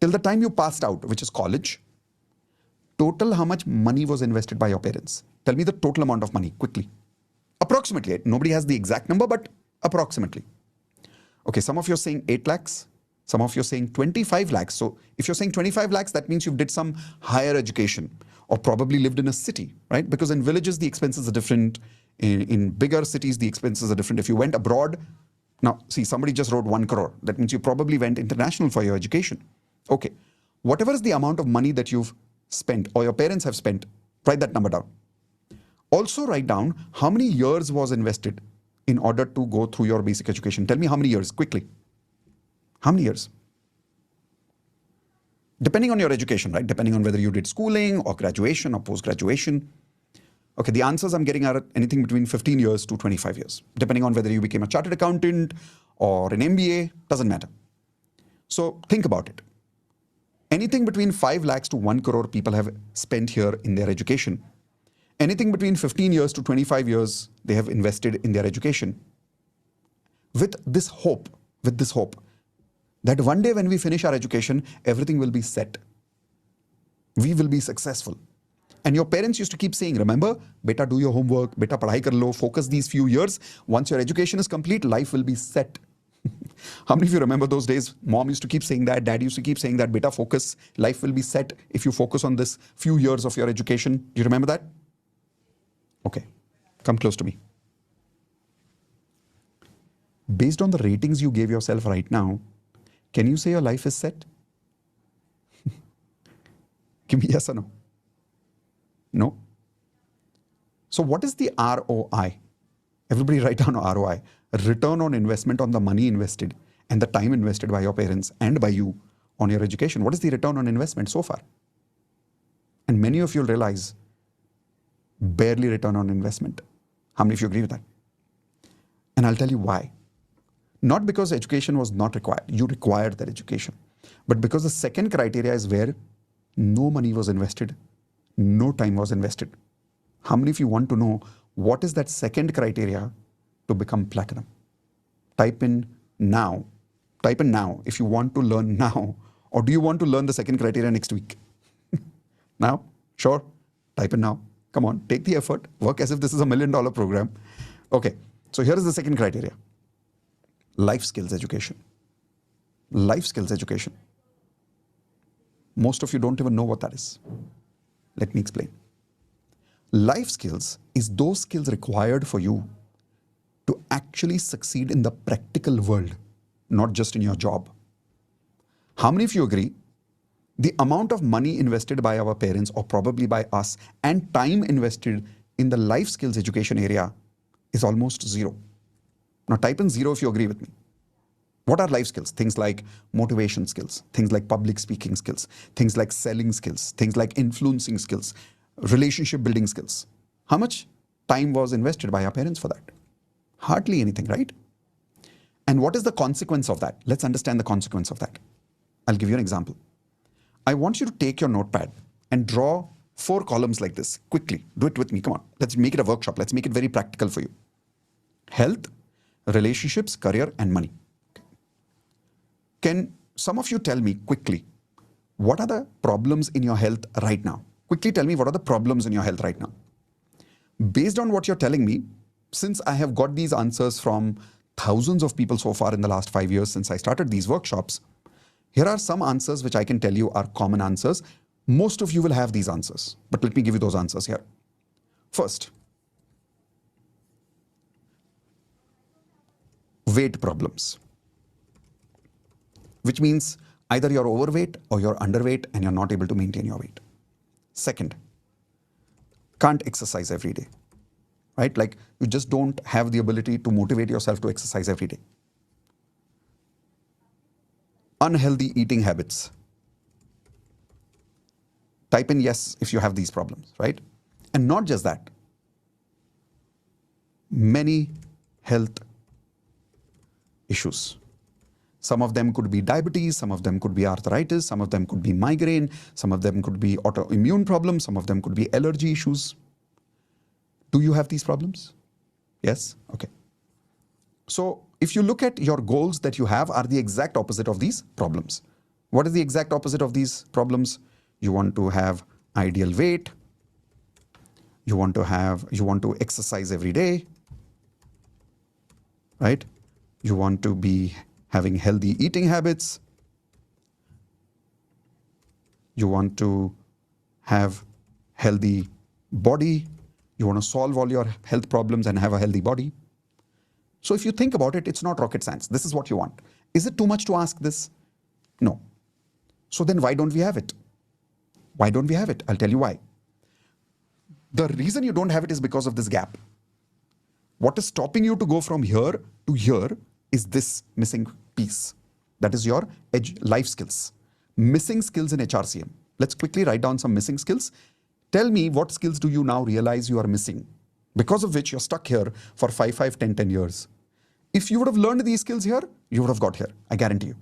till the time you passed out, which is college. Total, how much money was invested by your parents? Tell me the total amount of money, quickly. Approximately. Nobody has the exact number, but approximately. Okay, some of you are saying 8 lakhs. Some of you are saying 25 lakhs. So if you're saying 25 lakhs, that means you did some higher education or probably lived in a city, right? Because in villages, the expenses are different. In bigger cities, the expenses are different. If you went abroad, now see, somebody just wrote 1 crore. That means you probably went international for your education. Okay. Whatever is the amount of money that you've spent or your parents have spent, write that number down. Also write down how many years was invested in order to go through your basic education. Tell me how many years, quickly. How many years? Depending on your education, right? Depending on whether you did schooling or graduation or post-graduation. Okay, the answers I'm getting are anything between 15 years to 25 years, depending on whether you became a chartered accountant or an MBA, doesn't matter. So think about it. Anything between 5 lakhs to 1 crore people have spent here in their education. Anything between 15 years to 25 years they have invested in their education. With this hope that one day when we finish our education, everything will be set. We will be successful. And your parents used to keep saying, remember, beta, do your homework, beta, padhai kar lo, focus these few years. Once your education is complete, life will be set. How many of you remember those days? Mom used to keep saying that, dad used to keep saying that, beta, focus, life will be set if you focus on this few years of your education. Do you remember that? Okay, come close to me. Based on the ratings you gave yourself right now, can you say your life is set? Give me yes or no. No. So what is the ROI? Everybody write down ROI. Return on investment on the money invested and the time invested by your parents and by you on your education. What is the return on investment so far? And many of you will realize barely return on investment. How many of you agree with that? And I'll tell you why. Not because education was not required. You required that education. But because the second criteria is where no money was invested, no time was invested. How many of you want to know what is that second criteria to become platinum? Type in now. Type in now if you want to learn now Or do you want to learn the second criteria next week? Now? Sure. Type in now. Come on, take the effort. Work as if this is $1 million program. Okay, so here is the second criteria. Life skills education. Life skills education. Most of you don't even know what that is. Let me explain. Life skills is those skills required for you to actually succeed in the practical world, not just in your job. How many of you agree the amount of money invested by our parents or probably by us and time invested in the life skills education area is almost zero? Now type in zero if you agree with me. What are life skills? Things like motivation skills, things like public speaking skills, things like selling skills, things like influencing skills, relationship building skills. How much time was invested by our parents for that? Hardly anything, right? And what is the consequence of that? Let's understand the consequence of that. I'll give you an example. I want you to take your notepad and draw 4 columns like this quickly. Do it with me. Come on. Let's make it a workshop. Let's make it very practical for you. Health, relationships, career, and money. Can some of you tell me quickly, what are the problems in your health right now? Quickly tell me what are the problems in your health right now. Based on what you're telling me, since I have got these answers from thousands of people so far in the last 5 years since I started these workshops, here are some answers which I can tell you are common answers. Most of you will have these answers, but let me give you those answers here. First, weight problems, which means either you're overweight or you're underweight and you're not able to maintain your weight. Second, can't exercise every day, right? Like you just don't have the ability to motivate yourself to exercise every day. Unhealthy eating habits. Type in yes if you have these problems, right? And not just that, many health issues. Some of them could be diabetes, some of them could be arthritis, some of them could be migraine, some of them could be autoimmune problems, some of them could be allergy issues. Do you have these problems? Yes? Okay. So if you look at your goals that you have are the exact opposite of these problems. What is the exact opposite of these problems? You want to have ideal weight. You want to exercise every day, right? You want to be having healthy eating habits. You want to have healthy body. You want to solve all your health problems and have a healthy body. So if you think about it, it's not rocket science. This is what you want. Is it too much to ask this? No. So then why don't we have it? Why don't we have it? I'll tell you why. The reason you don't have it is because of this gap. What is stopping you to go from here to here is this missing piece. That is your life skills. Missing skills in HRCM. Let's quickly write down some missing skills. Tell me what skills do you now realize you are missing, because of which you're stuck here for 5, 10 years. If you would have learned these skills here, you would have got here. I guarantee you.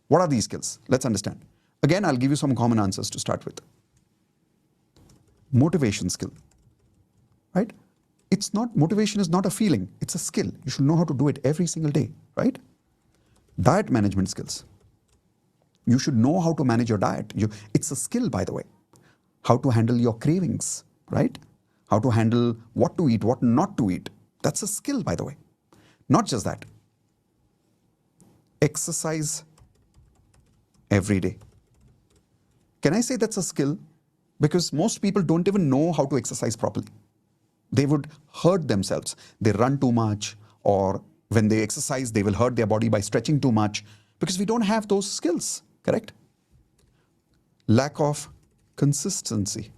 What are these skills? Let's understand. Again, I'll give you some common answers to start with. Motivation skill, right? Motivation is not a feeling, it's a skill. You should know how to do it every single day, right? Diet management skills. You should know how to manage your diet. It's a skill, by the way. How to handle your cravings, right? How to handle what to eat, what not to eat. That's a skill, by the way. Not just that. Exercise every day. Can I say that's a skill? Because most people don't even know how to exercise properly. They would hurt themselves. They run too much, or when they exercise, they will hurt their body by stretching too much, because we don't have those skills, correct? Lack of consistency.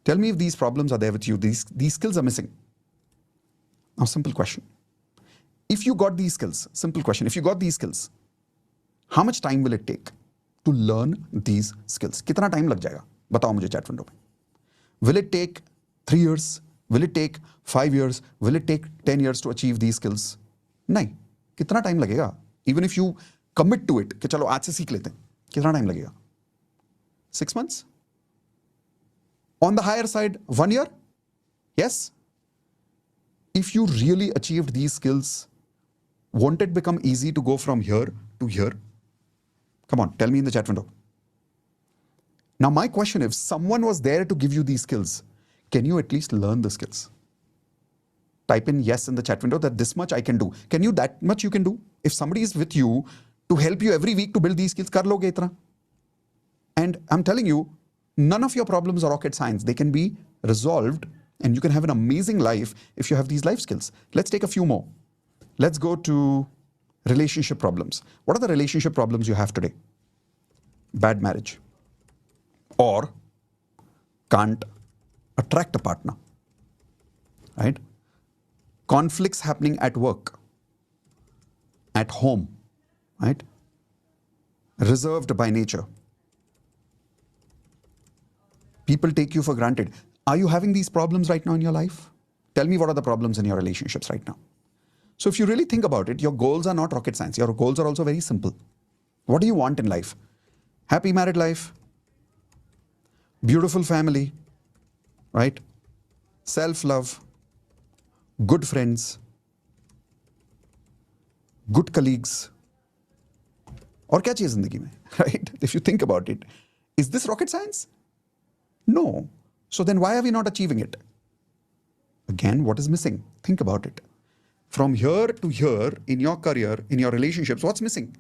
Tell me if these problems are there with you. These skills are missing. Now, simple question. If you got these skills, simple question, if you got these skills, how much time will it take to learn these skills? कितना time लग जाएगा? बताओ मुझे chat window में. Will it take 3 years? Will it take 5 years? Will it take 10 years to achieve these skills? नहीं. कितना time लगेगा? Even if you commit to it, कि चलो आज से सीख लेते हैं, कितना time लगेगा? 6 months? On the higher side, 1 year? Yes? If you really achieved these skills, won't it become easy to go from here to here? Come on, tell me in the chat window. Now, my question, if someone was there to give you these skills, can you at least learn the skills? Type in yes in the chat window that this much I can do. Can you that much you can do? If somebody is with you to help you every week to build these skills, kar loge itna. And I'm telling you, none of your problems are rocket science. They can be resolved and you can have an amazing life if you have these life skills. Let's take a few more. Let's go to relationship problems. What are the relationship problems you have today? Bad marriage. Or can't attract a partner. Right? Conflicts happening at work, at home, right? Reserved by nature. People take you for granted. Are you having these problems right now in your life? Tell me what are the problems in your relationships right now. So if you really think about it, your goals are not rocket science. Your goals are also very simple. What do you want in life? Happy married life, beautiful family, right? Self-love, good friends, good colleagues. और क्या चाहिए जिंदगी में, right? If you think about it, is this rocket science? No. So then why are we not achieving it? Again, what is missing? Think about it. From here to here in your career, in your relationships, what's missing?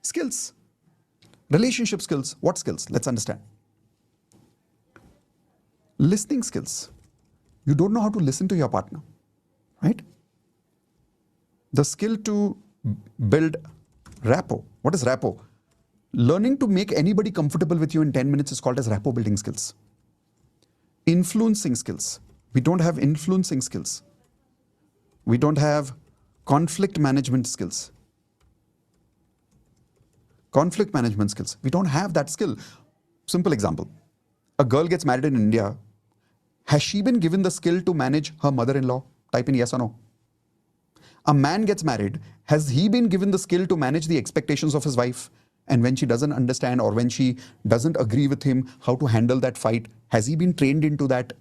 Skills. Relationship skills. What skills? Let's understand. Listening skills. You don't know how to listen to your partner, right? The skill to build rapport. What is rapport? Learning to make anybody comfortable with you in 10 minutes is called as rapport building skills. Influencing skills. We don't have influencing skills. We don't have conflict management skills. Conflict management skills. We don't have that skill. Simple example. A girl gets married in India. Has she been given the skill to manage her mother-in-law? Type in yes or no. A man gets married. Has he been given the skill to manage the expectations of his wife? And when she doesn't understand or when she doesn't agree with him, how to handle that fight? Has he been trained into that?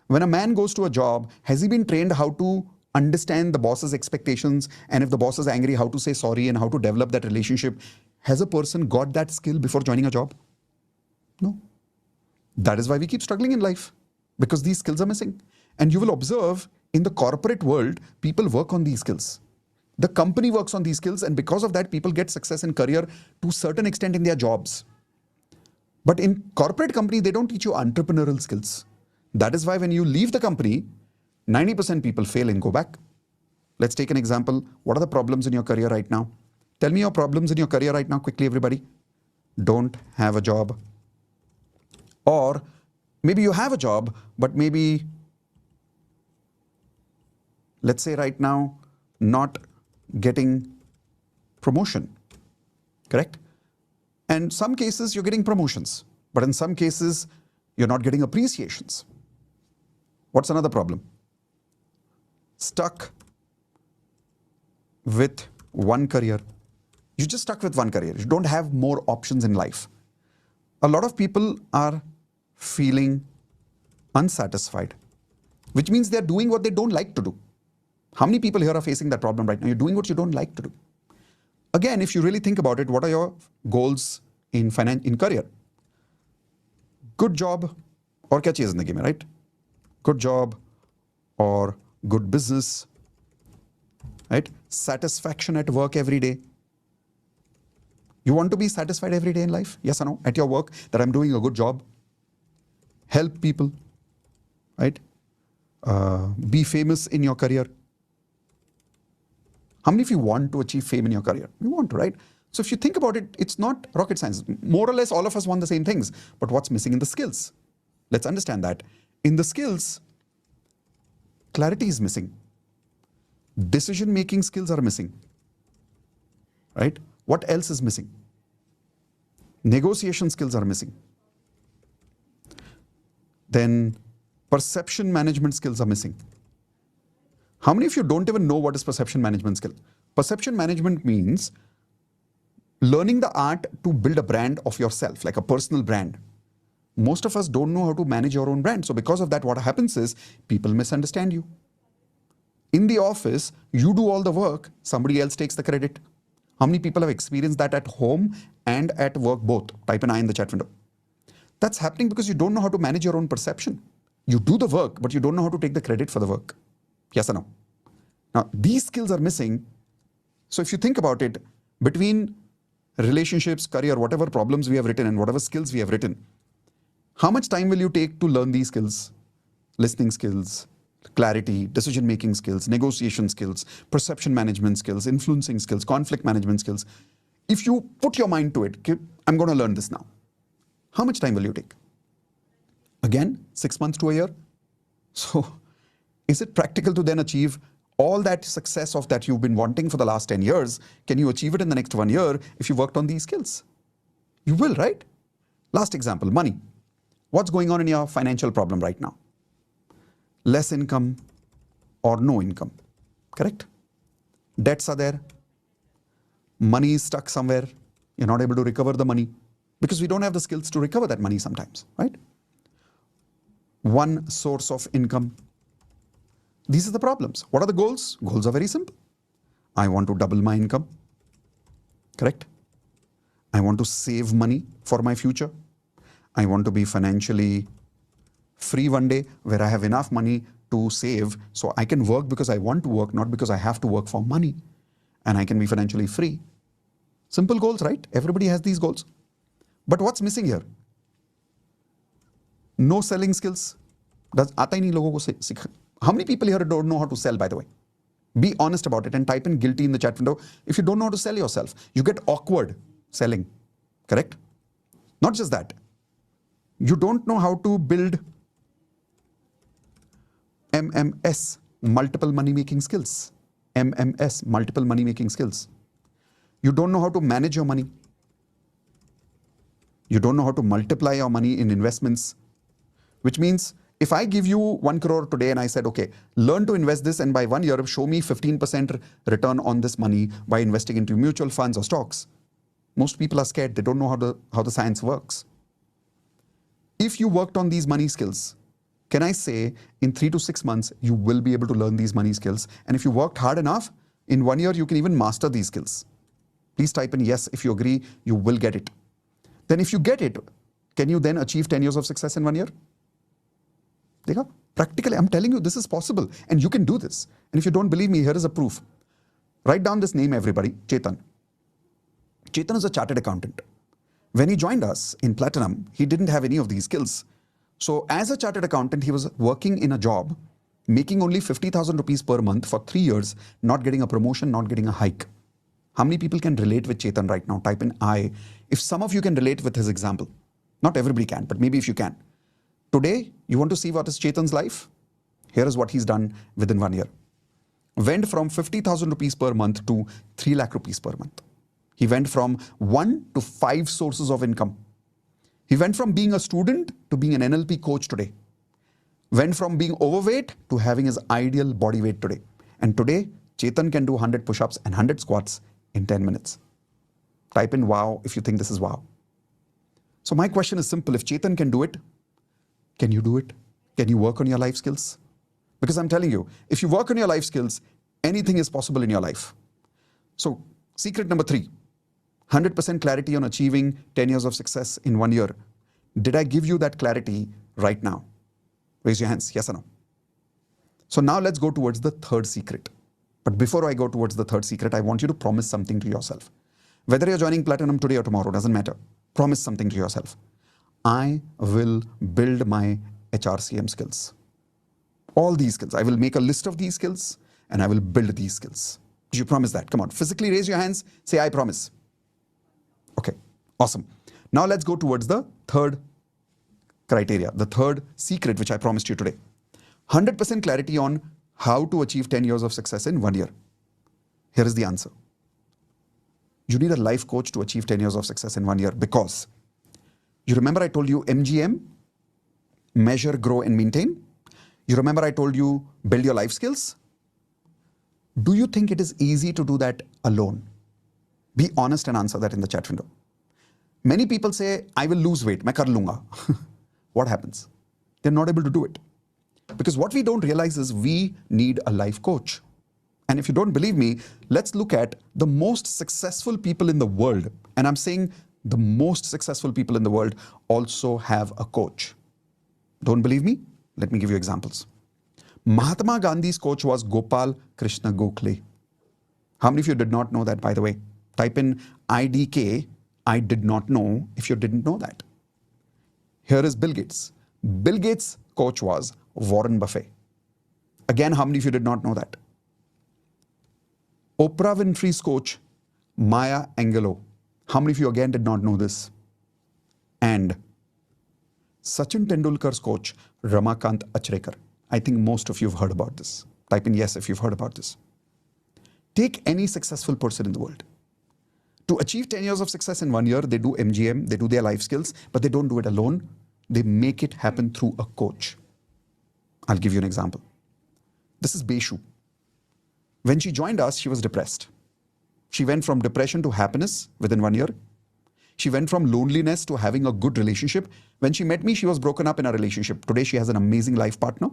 When a man goes to a job, has he been trained how to understand the boss's expectations? And if the boss is angry, how to say sorry and how to develop that relationship? Has a person got that skill before joining a job? No. That is why we keep struggling in life, because these skills are missing. And you will observe in the corporate world, people work on these skills. The company works on these skills, and because of that, people get success in career to a certain extent in their jobs. But in corporate company, they don't teach you entrepreneurial skills. That is why when you leave the company, 90% people fail and go back. Let's take an example. What are the problems in your career right now? Tell me your problems in your career right now, quickly, everybody. Don't have a job. Or maybe you have a job, but maybe, let's say right now, not getting promotion, correct? And some cases you're getting promotions, but in some cases you're not getting appreciations. What's another problem? Stuck with one career. You're just stuck with one career. You don't have more options in life. A lot of people are feeling unsatisfied, which means they're doing what they don't like to do. How many people here are facing that problem right now? You're doing what you don't like to do. Again, if you really think about it, what are your goals in career? Good job or क्या चाहिए जिंदगी में, right? Good job or good business, right? Satisfaction at work every day. You want to be satisfied every day in life? Yes or no? At your work, that I'm doing a good job. Help people, right? Be famous in your career. How many of you want to achieve fame in your career? You want to, right? So if you think about it, it's not rocket science. More or less, all of us want the same things. But what's missing in the skills? Let's understand that. In the skills, clarity is missing. Decision-making skills are missing, right? What else is missing? Negotiation skills are missing. Then perception management skills are missing. How many of you don't even know what is perception management skill? Perception management means learning the art to build a brand of yourself, like a personal brand. Most of us don't know how to manage your own brand. So because of that, what happens is people misunderstand you. In the office, you do all the work, somebody else takes the credit. How many people have experienced that at home and at work both. Type an I in the chat window. That's happening because you don't know how to manage your own perception. You do the work, but you don't know how to take the credit for the work. Yes or no? Now, these skills are missing. So if you think about it, between relationships, career, whatever problems we have written and whatever skills we have written, how much time will you take to learn these skills? Listening skills, clarity, decision-making skills, negotiation skills, perception management skills, influencing skills, conflict management skills. If you put your mind to it, okay, I'm going to learn this now. How much time will you take? Again, 6 months to a year. So is it practical to then achieve all that success of that you've been wanting for the last 10 years? Can you achieve it in the next 1 year if you worked on these skills? You will, right? Last example, money. What's going on in your financial problem right now? Less income or no income, correct? Debts are there. Money is stuck somewhere. You're not able to recover the money because we don't have the skills to recover that money sometimes, right? One source of income. These are the problems. What are the goals? Goals are very simple. I want to double my income, correct? I want to save money for my future. I want to be financially free one day where I have enough money to save so I can work because I want to work, not because I have to work for money. And I can be financially free. Simple goals, right? Everybody has these goals. But what's missing here? No selling skills. Aata hi nahi logon ko. How many people here don't know how to sell, by the way? Be honest about it and type in guilty in the chat window. If you don't know how to sell yourself, you get awkward selling, correct? Not just that. You don't know how to build MMS, multiple money making skills. MMS, multiple money making skills. You don't know how to manage your money. You don't know how to multiply your money in investments, which means if I give you 1 crore today and I said, okay, learn to invest this and by 1 year, show me 15% return on this money by investing into mutual funds or stocks. Most people are scared. They don't know how the science works. If you worked on these money skills, can I say in 3 to 6 months, you will be able to learn these money skills. And if you worked hard enough, in 1 year, you can even master these skills. Please type in yes if you agree, you will get it. Then if you get it, can you then achieve 10 years of success in 1 year? Dekha? Practically, I'm telling you, this is possible and you can do this. And if you don't believe me, here is a proof. Write down this name, everybody, Chetan. Chetan is a chartered accountant. When he joined us in Platinum, he didn't have any of these skills. So as a chartered accountant, he was working in a job, making only 50,000 rupees per month for 3 years, not getting a promotion, not getting a hike. How many people can relate with Chetan right now? Type in I. If some of you can relate with his example, not everybody can, but maybe if you can. Today, you want to see what is Chetan's life? Here is what he's done within 1 year. Went from 50,000 rupees per month to 3 lakh rupees per month. He went from 1 to 5 sources of income. He went from being a student to being an NLP coach today. Went from being overweight to having his ideal body weight today. And today, Chetan can do 100 push-ups and 100 squats in 10 minutes. Type in wow if you think this is wow. So my question is simple. If Chetan can do it, can you do it? Can you work on your life skills? Because I'm telling you, if you work on your life skills, anything is possible in your life. So secret number 3, 100% clarity on achieving 10 years of success in 1 year. Did I give you that clarity right now? Raise your hands, yes or no? So now let's go towards the third secret. But before I go towards the third secret, I want you to promise something to yourself. Whether you're joining Platinum today or tomorrow, doesn't matter. Promise something to yourself. I will build my HRCM skills. All these skills. I will make a list of these skills and I will build these skills. Do you promise that? Come on, physically raise your hands. Say, I promise. Okay, awesome. Now let's go towards the third criteria, the third secret which I promised you today. 100% clarity on how to achieve 10 years of success in 1 year. Here is the answer. You need a life coach to achieve 10 years of success in 1 year because you remember I told you MGM, measure, grow and maintain. You remember I told you build your life skills. Do you think it is easy to do that alone? Be honest and answer that in the chat window. Many people say, I will lose weight, main kar lunga. What happens? They're not able to do it. Because what we don't realize is we need a life coach. And if you don't believe me, let's look at the most successful people in the world. And I'm saying the most successful people in the world also have a coach. Don't believe me? Let me give you examples. Mahatma Gandhi's coach was Gopal Krishna Gokhale. How many of you did not know that, by the way? Type in IDK, I did not know, if you didn't know that. Here is Bill Gates. Bill Gates' coach was Warren Buffett. Again, how many of you did not know that? Oprah Winfrey's coach, Maya Angelou. How many of you again did not know this? And Sachin Tendulkar's coach, Ramakant Achrekar. I think most of you have heard about this. Type in yes if you've heard about this. Take any successful person in the world. To achieve 10 years of success in 1 year, they do MGM, they do their life skills, but they don't do it alone. They make it happen through a coach. I'll give you an example. This is Beshu. When she joined us, she was depressed. She went from depression to happiness within 1 year. She went from loneliness to having a good relationship. When she met me, she was broken up in a relationship. Today, she has an amazing life partner.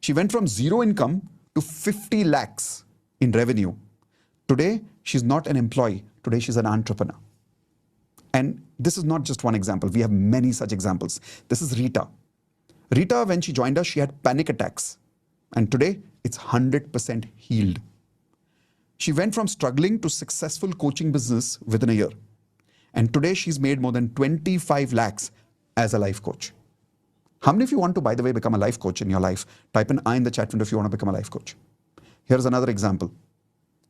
She went from zero income to 50 lakhs in revenue. Today, she's not an employee. Today, she's an entrepreneur. And this is not just one example. We have many such examples. This is Rita. Rita, when she joined us, she had panic attacks. And today, it's 100% healed. She went from struggling to successful coaching business within a year. And today, she's made more than 25 lakhs as a life coach. How many of you want to, by the way, become a life coach in your life? Type in I in the chat window if you want to become a life coach. Here's another example.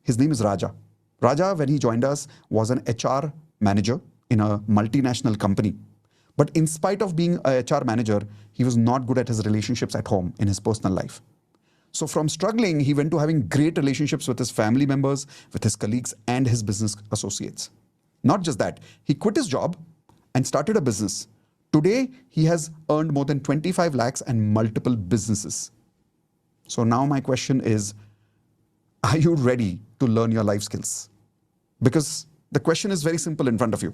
His name is Raja. Raja, when he joined us, was an HR manager in a multinational company. But in spite of being a HR manager, he was not good at his relationships at home in his personal life. So from struggling, he went to having great relationships with his family members, with his colleagues, and his business associates. Not just that, he quit his job and started a business. Today, he has earned more than 25 lakhs and multiple businesses. So now my question is, are you ready to learn your life skills? Because the question is very simple in front of you.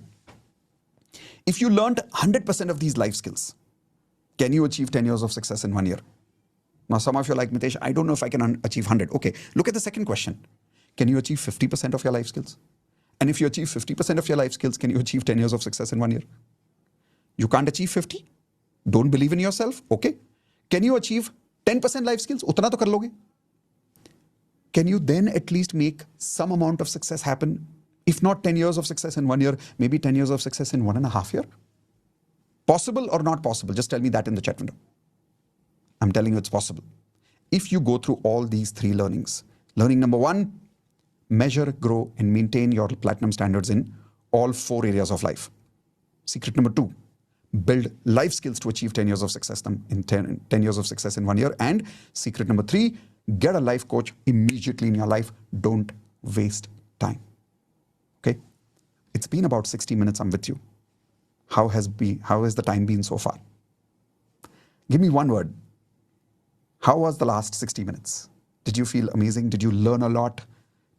If you learned 100% of these life skills, can you achieve 10 years of success in 1 year? Now, some of you are like, Mitesh, I don't know if I can achieve 100. Okay, look at the second question. Can you achieve 50% of your life skills? And if you achieve 50% of your life skills, can you achieve 10 years of success in 1 year? You can't achieve 50? Don't believe in yourself? Okay. Can you achieve 10% life skills? Utna to kar loge. Can you then at least make some amount of success happen? If not 10 years of success in 1 year, maybe 10 years of success in 1.5 years? Possible or not possible? Just tell me that in the chat window. I'm telling you it's possible. If you go through all these 3 learnings. Learning number 1, measure, grow, and maintain your platinum standards in all 4 areas of life. Secret number 2, build life skills to achieve 10 years of success in 10 years of success in 1 year. And secret number 3, get a life coach immediately in your life. Don't waste time. Okay? It's been about 60 minutes I'm with you. How has the time been so far? Give me one word. How was the last 60 minutes? Did you feel amazing? Did you learn a lot?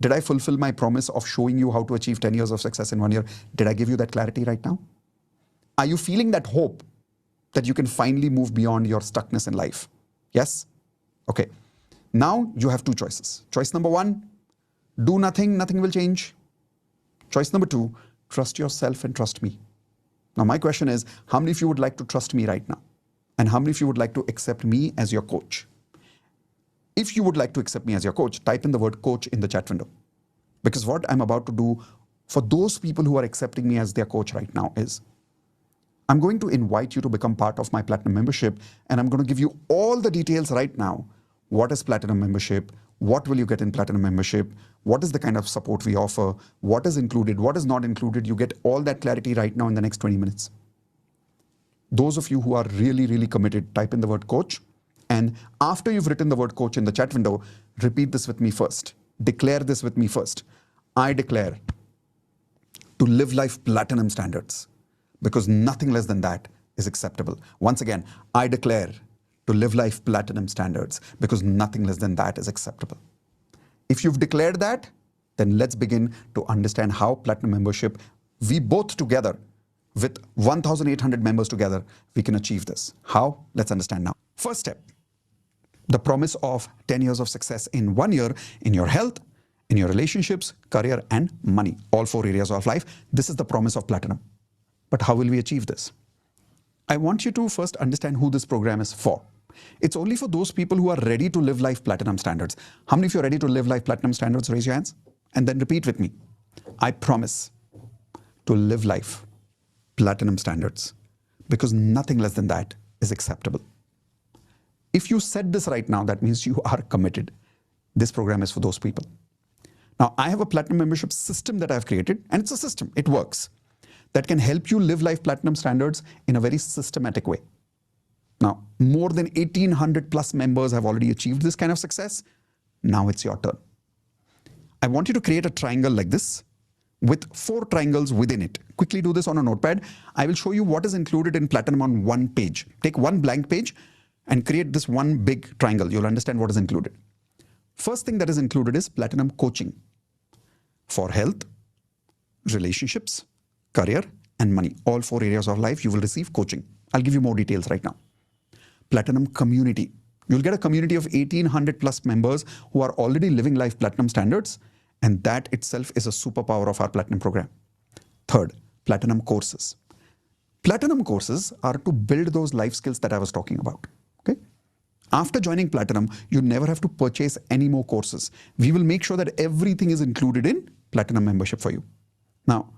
Did I fulfill my promise of showing you how to achieve 10 years of success in 1 year? Did I give you that clarity right now? Are you feeling that hope that you can finally move beyond your stuckness in life? Yes? Okay. Now you have 2 choices. Choice number 1, do nothing, nothing will change. Choice number 2, trust yourself and trust me. Now my question is, how many of you would like to trust me right now? And how many of you would like to accept me as your coach? If you would like to accept me as your coach, type in the word coach in the chat window. Because what I'm about to do for those people who are accepting me as their coach right now is, I'm going to invite you to become part of my Platinum membership, and I'm going to give you all the details right now. What is Platinum membership? What will you get in Platinum membership? What is the kind of support we offer? What is included? What is not included? You get all that clarity right now in the next 20 minutes. Those of you who are really, really committed, type in the word coach. And after you've written the word coach in the chat window, repeat this with me first. Declare this with me first. I declare to live life platinum standards, because nothing less than that is acceptable. Once again, I declare to live life platinum standards, because nothing less than that is acceptable. If you've declared that, then let's begin to understand how Platinum membership, we both together, with 1,800 members together, we can achieve this. How? Let's understand now. First step, the promise of 10 years of success in 1 year in your health in your relationships, career, and money. All 4 areas of life. This is the promise of Platinum. But how will we achieve this? I want you to first understand who this program is for. It's only for those people who are ready to live life Platinum standards. How many of you are ready to live life Platinum standards? Raise your hands and then repeat with me. I promise to live life Platinum standards, because nothing less than that is acceptable. If you said this right now, that means you are committed. This program is for those people. Now, I have a Platinum membership system that I've created, and it's a system. It works. That can help you live life Platinum standards in a very systematic way. Now, more than 1,800 plus members have already achieved this kind of success. Now it's your turn. I want you to create a triangle like this with 4 triangles within it. Quickly do this on a notepad. I will show you what is included in Platinum on one page. Take one blank page and create this one big triangle. You'll understand what is included. First thing that is included is Platinum coaching for health, relationships, career, and money. All 4 areas of life, you will receive coaching. I'll give you more details right now. Platinum community. You'll get a community of 1,800 plus members who are already living life Platinum standards, and that itself is a superpower of our Platinum program. Third, Platinum courses. Platinum courses are to build those life skills that I was talking about. Okay? After joining Platinum, you never have to purchase any more courses. We will make sure that everything is included in Platinum membership for you. Now,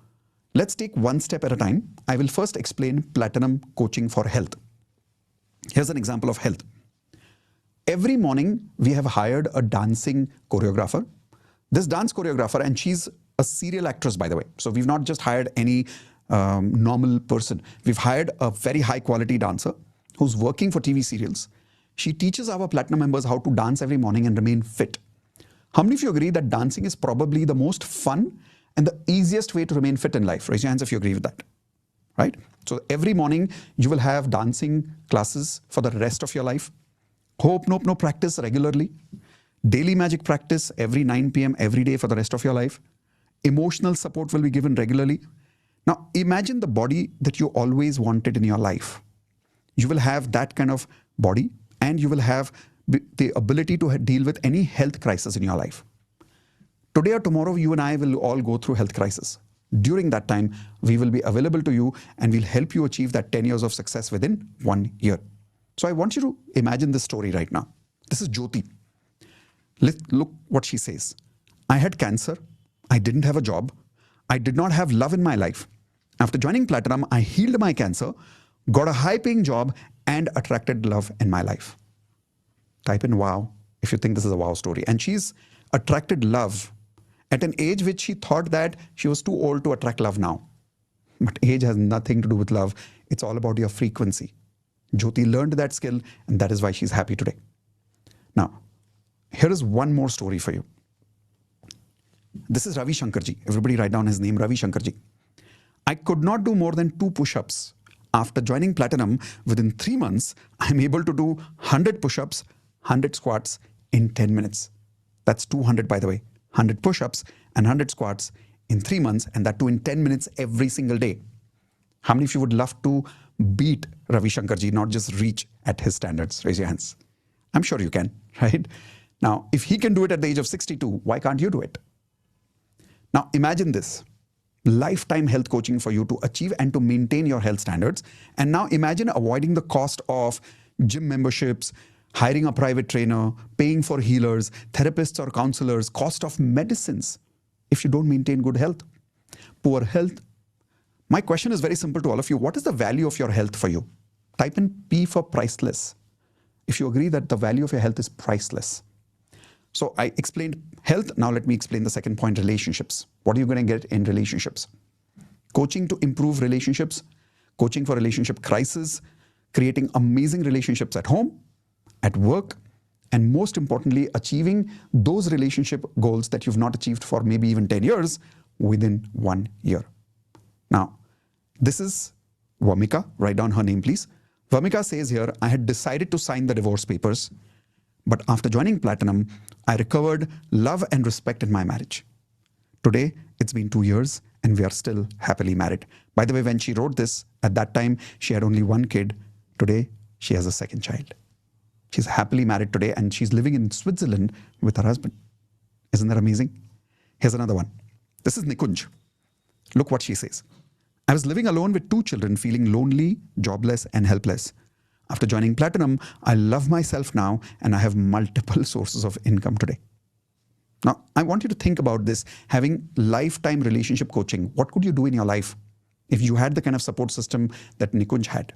let's take one step at a time. I will first explain Platinum coaching for health. Here's an example of health. Every morning, we have hired a dancing choreographer. This dance choreographer, and she's a serial actress, by the way. So we've not just hired any normal person. We've hired a very high quality dancer who's working for TV serials. She teaches our Platinum members how to dance every morning and remain fit. How many of you agree that dancing is probably the most fun and the easiest way to remain fit in life? Raise your hands if you agree with that. Right? So every morning you will have dancing classes for the rest of your life. Ho'oponopono practice regularly. Daily magic practice every 9 p.m. every day for the rest of your life. Emotional support will be given regularly. Now imagine the body that you always wanted in your life. You will have that kind of body, and you will have the ability to deal with any health crisis in your life. Today or tomorrow, you and I will all go through health crisis. During that time, we will be available to you and we'll help you achieve that 10 years of success within 1 year. So I want you to imagine this story right now. This is Jyoti. Look what she says. I had cancer. I didn't have a job. I did not have love in my life. After joining Platinum, I healed my cancer, got a high-paying job, and attracted love in my life. Type in wow if you think this is a wow story. And she's attracted love at an age which she thought that she was too old to attract love now. But age has nothing to do with love. It's all about your frequency. Jyoti learned that skill, and that is why she's happy today. Now, here is one more story for you. This is Ravi Shankarji. Everybody write down his name, Ravi Shankarji. I could not do more than 2 push-ups. After joining Platinum, within 3 months, I'm able to do 100 push-ups, 100 squats in 10 minutes. That's 200, by the way. 100 push-ups and 100 squats in 3 months, and that too in 10 minutes every single day. How many of you would love to beat Ravi Shankarji, not just reach at his standards? Raise your hands. I'm sure you can, right? Now, if he can do it at the age of 62, why can't you do it? Now, imagine this. Lifetime health coaching for you to achieve and to maintain your health standards. And now imagine avoiding the cost of gym memberships, hiring a private trainer, paying for healers, therapists or counselors, cost of medicines if you don't maintain good health. Poor health. My question is very simple to all of you. What is the value of your health for you? Type in P for priceless. If you agree that the value of your health is priceless. So I explained health. Now let me explain the second point, relationships. What are you going to get in relationships? Coaching to improve relationships, coaching for relationship crisis, creating amazing relationships at home, at work, and most importantly, achieving those relationship goals that you've not achieved for maybe even 10 years within 1 year. Now, this is Vamika. Write down her name, please. Vamika says here, I had decided to sign the divorce papers, but after joining Platinum, I recovered love and respect in my marriage. Today, it's been 2 years and we are still happily married. By the way, when she wrote this, at that time, she had only 1 kid. Today, she has a 2nd child. She's happily married today and she's living in Switzerland with her husband. Isn't that amazing? Here's another one. This is Nikunj. Look what she says. I was living alone with 2 children, feeling lonely, jobless, and helpless. After joining Platinum, I love myself now and I have multiple sources of income today. Now, I want you to think about this, having lifetime relationship coaching. What could you do in your life if you had the kind of support system that Nikunj had?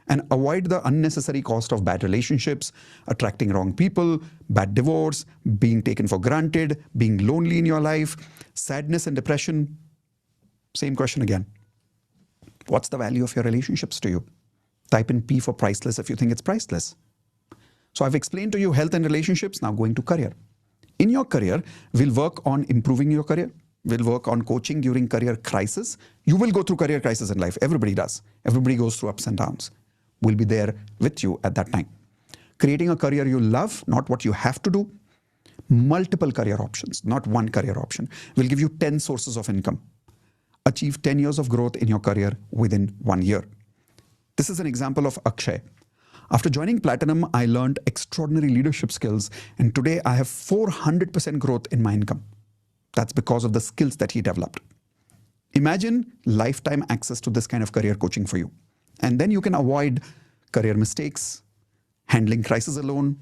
And avoid the unnecessary cost of bad relationships, attracting wrong people, bad divorce, being taken for granted, being lonely in your life, sadness and depression. Same question again. What's the value of your relationships to you? Type in P for priceless if you think it's priceless. So I've explained to you health and relationships, now going to career. In your career, we'll work on improving your career. We'll work on coaching during career crisis. You will go through career crisis in life. Everybody does. Everybody goes through ups and downs. We'll be there with you at that time. Creating a career you love, not what you have to do. Multiple career options, not one career option. We'll give you 10 sources of income. Achieve 10 years of growth in your career within 1 year. This is an example of Akshay. After joining Platinum, I learned extraordinary leadership skills, and today I have 400% growth in my income. That's because of the skills that he developed. Imagine lifetime access to this kind of career coaching for you. And then you can avoid career mistakes, handling crisis alone,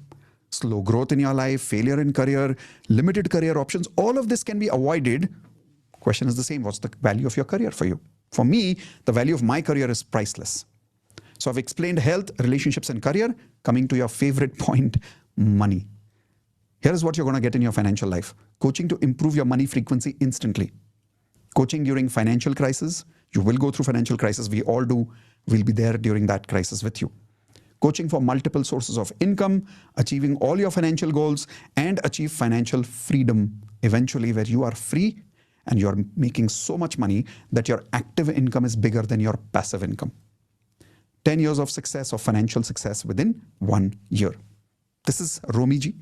slow growth in your life, failure in career, limited career options. All of this can be avoided. Question is the same. What's the value of your career for you? For me, the value of my career is priceless. So I've explained health, relationships, and career. Coming to your favorite point, money. Here is what you're going to get in your financial life. Coaching to improve your money frequency instantly. Coaching during financial crisis. You will go through financial crisis. We all do. We'll be there during that crisis with you. Coaching for multiple sources of income, achieving all your financial goals, and achieve financial freedom eventually, where you are free and you're making so much money that your active income is bigger than your passive income. 10 years of success, of financial success within 1 year. This is Romiji.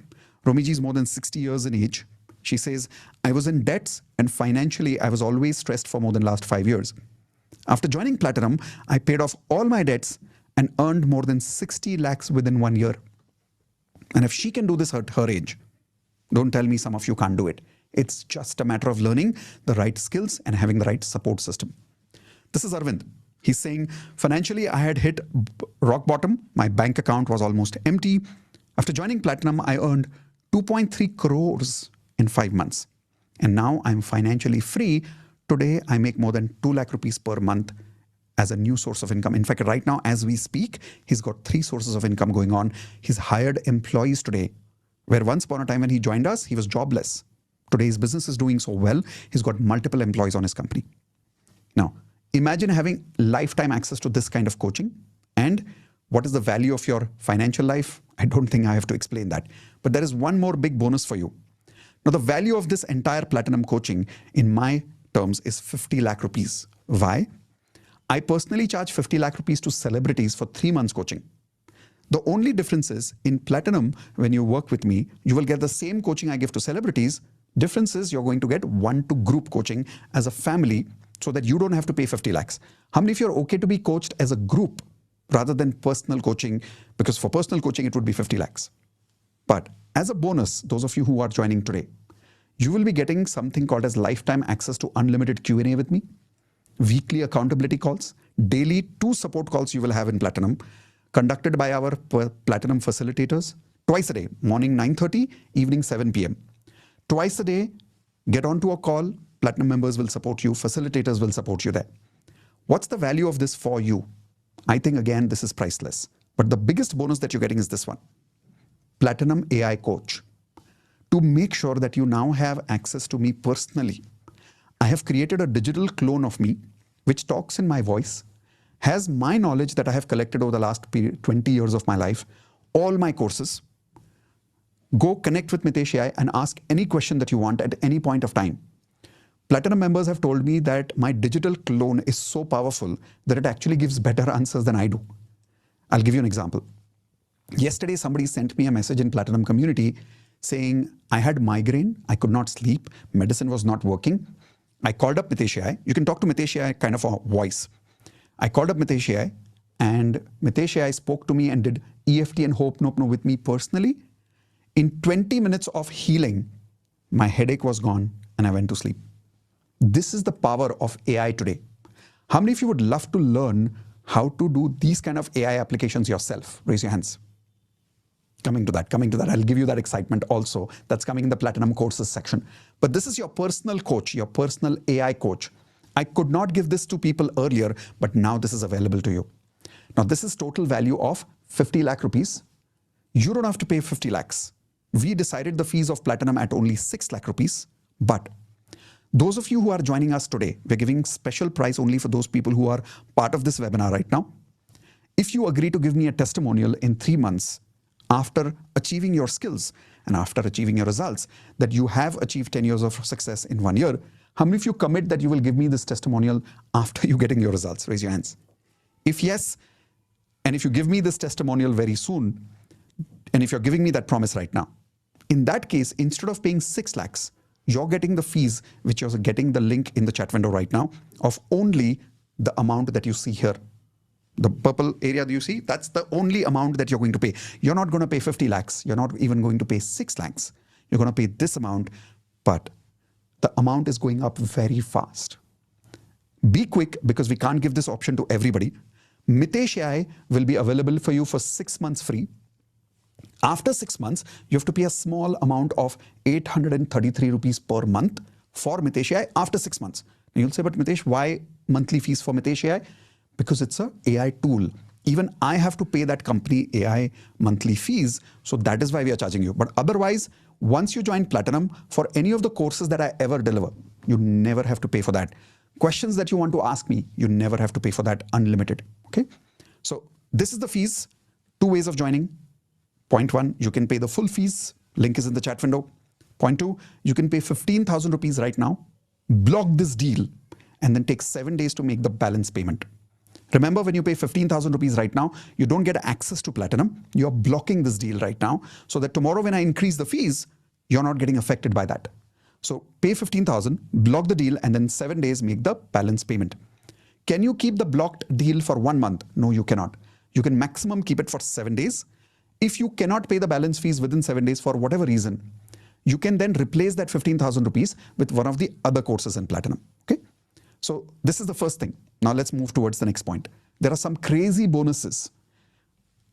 Romiji is more than 60 years in age. She says, I was in debts and financially I was always stressed for more than last 5 years. After joining Platinum, I paid off all my debts and earned more than 60 lakhs within 1 year. And if she can do this at her age, don't tell me some of you can't do it. It's just a matter of learning the right skills and having the right support system. This is Arvind. He's saying, financially, I had hit rock bottom. My bank account was almost empty. After joining Platinum, I earned 2.3 crores in 5 months. And now I'm financially free. Today, I make more than 2 lakh rupees per month as a new source of income. In fact, right now, as we speak, he's got 3 sources of income going on. He's hired employees today, where once upon a time when he joined us, he was jobless. Today, his business is doing so well. He's got multiple employees on his company. Now, imagine having lifetime access to this kind of coaching. And what is the value of your financial life? I don't think I have to explain that. But there is one more big bonus for you. Now, the value of this entire Platinum coaching in my terms is 50 lakh rupees. Why? I personally charge 50 lakh rupees to celebrities for 3 months coaching. The only difference is in Platinum, when you work with me, you will get the same coaching I give to celebrities. Difference is you're going to get 1-to-group coaching as a family so that you don't have to pay 50 lakhs. How many of you are okay to be coached as a group rather than personal coaching? Because for personal coaching, it would be 50 lakhs. But as a bonus, those of you who are joining today, you will be getting something called as lifetime access to unlimited Q&A with me, weekly accountability calls, daily 2 support calls you will have in Platinum, conducted by our Platinum facilitators, twice a day, morning 9:30, evening 7 p.m. Twice a day, get onto a call, Platinum members will support you, facilitators will support you there. What's the value of this for you? I think, again, this is priceless. But the biggest bonus that you're getting is this one, Platinum AI Coach. To make sure that you now have access to me personally, I have created a digital clone of me, which talks in my voice, has my knowledge that I have collected over the last 20 years of my life, all my courses. Go connect with Mitesh AI and ask any question that you want at any point of time. Platinum members have told me that my digital clone is so powerful that it actually gives better answers than I do. I'll give you an example. Yesterday, somebody sent me a message in Platinum community saying, I had migraine, I could not sleep, medicine was not working. I called up Mitesh AI. You can talk to Mitesh AI kind of a voice. I called up Mitesh AI and Mitesh AI spoke to me and did EFT and Ho'oponopono with me personally. In 20 minutes of healing, my headache was gone and I went to sleep. This is the power of AI today. How many of you would love to learn how to do these kind of AI applications yourself? Raise your hands. Coming to that. I'll give you that excitement also. That's coming in the Platinum Courses section. But this is your personal coach, your personal AI coach. I could not give this to people earlier, but now this is available to you. Now, this is total value of 50 lakh rupees. You don't have to pay 50 lakhs. We decided the fees of Platinum at only 6 lakh rupees. But those of you who are joining us today, we're giving special price only for those people who are part of this webinar right now. If you agree to give me a testimonial in 3 months, after achieving your skills and after achieving your results, that you have achieved 10 years of success in 1 year, how many of you commit that you will give me this testimonial after you getting your results? Raise your hands. If yes, and if you give me this testimonial very soon, and if you're giving me that promise right now, in that case, instead of paying 6 lakhs, you're getting the fees, which you're getting the link in the chat window right now, of only the amount that you see here. The purple area that you see, that's the only amount that you're going to pay. You're not going to pay 50 lakhs. You're not even going to pay 6 lakhs. You're going to pay this amount, but the amount is going up very fast. Be quick, because we can't give this option to everybody. Mitesh AI will be available for you for 6 months free. After 6 months, you have to pay a small amount of 833 rupees per month for Mitesh AI after 6 months. Now you'll say, but Mitesh, why monthly fees for Mitesh AI? Because it's a AI tool. Even I have to pay that company AI monthly fees. So that is why we are charging you. But otherwise, once you join Platinum, for any of the courses that I ever deliver, you never have to pay for that. Questions that you want to ask me, you never have to pay for that, unlimited. Okay. So this is the fees. 2 ways of joining. Point 1, you can pay the full fees. Link is in the chat window. Point 2, you can pay 15,000 rupees right now, block this deal, and then take 7 days to make the balance payment. Remember, when you pay 15,000 rupees right now, you don't get access to Platinum. You're blocking this deal right now, so that tomorrow when I increase the fees, you're not getting affected by that. So pay 15,000, block the deal, and then 7 days make the balance payment. Can you keep the blocked deal for 1 month? No, you cannot. You can maximum keep it for 7 days. If you cannot pay the balance fees within 7 days for whatever reason, you can then replace that 15,000 rupees with one of the other courses in Platinum. Okay. So this is the first thing. Now let's move towards the next point. There are some crazy bonuses.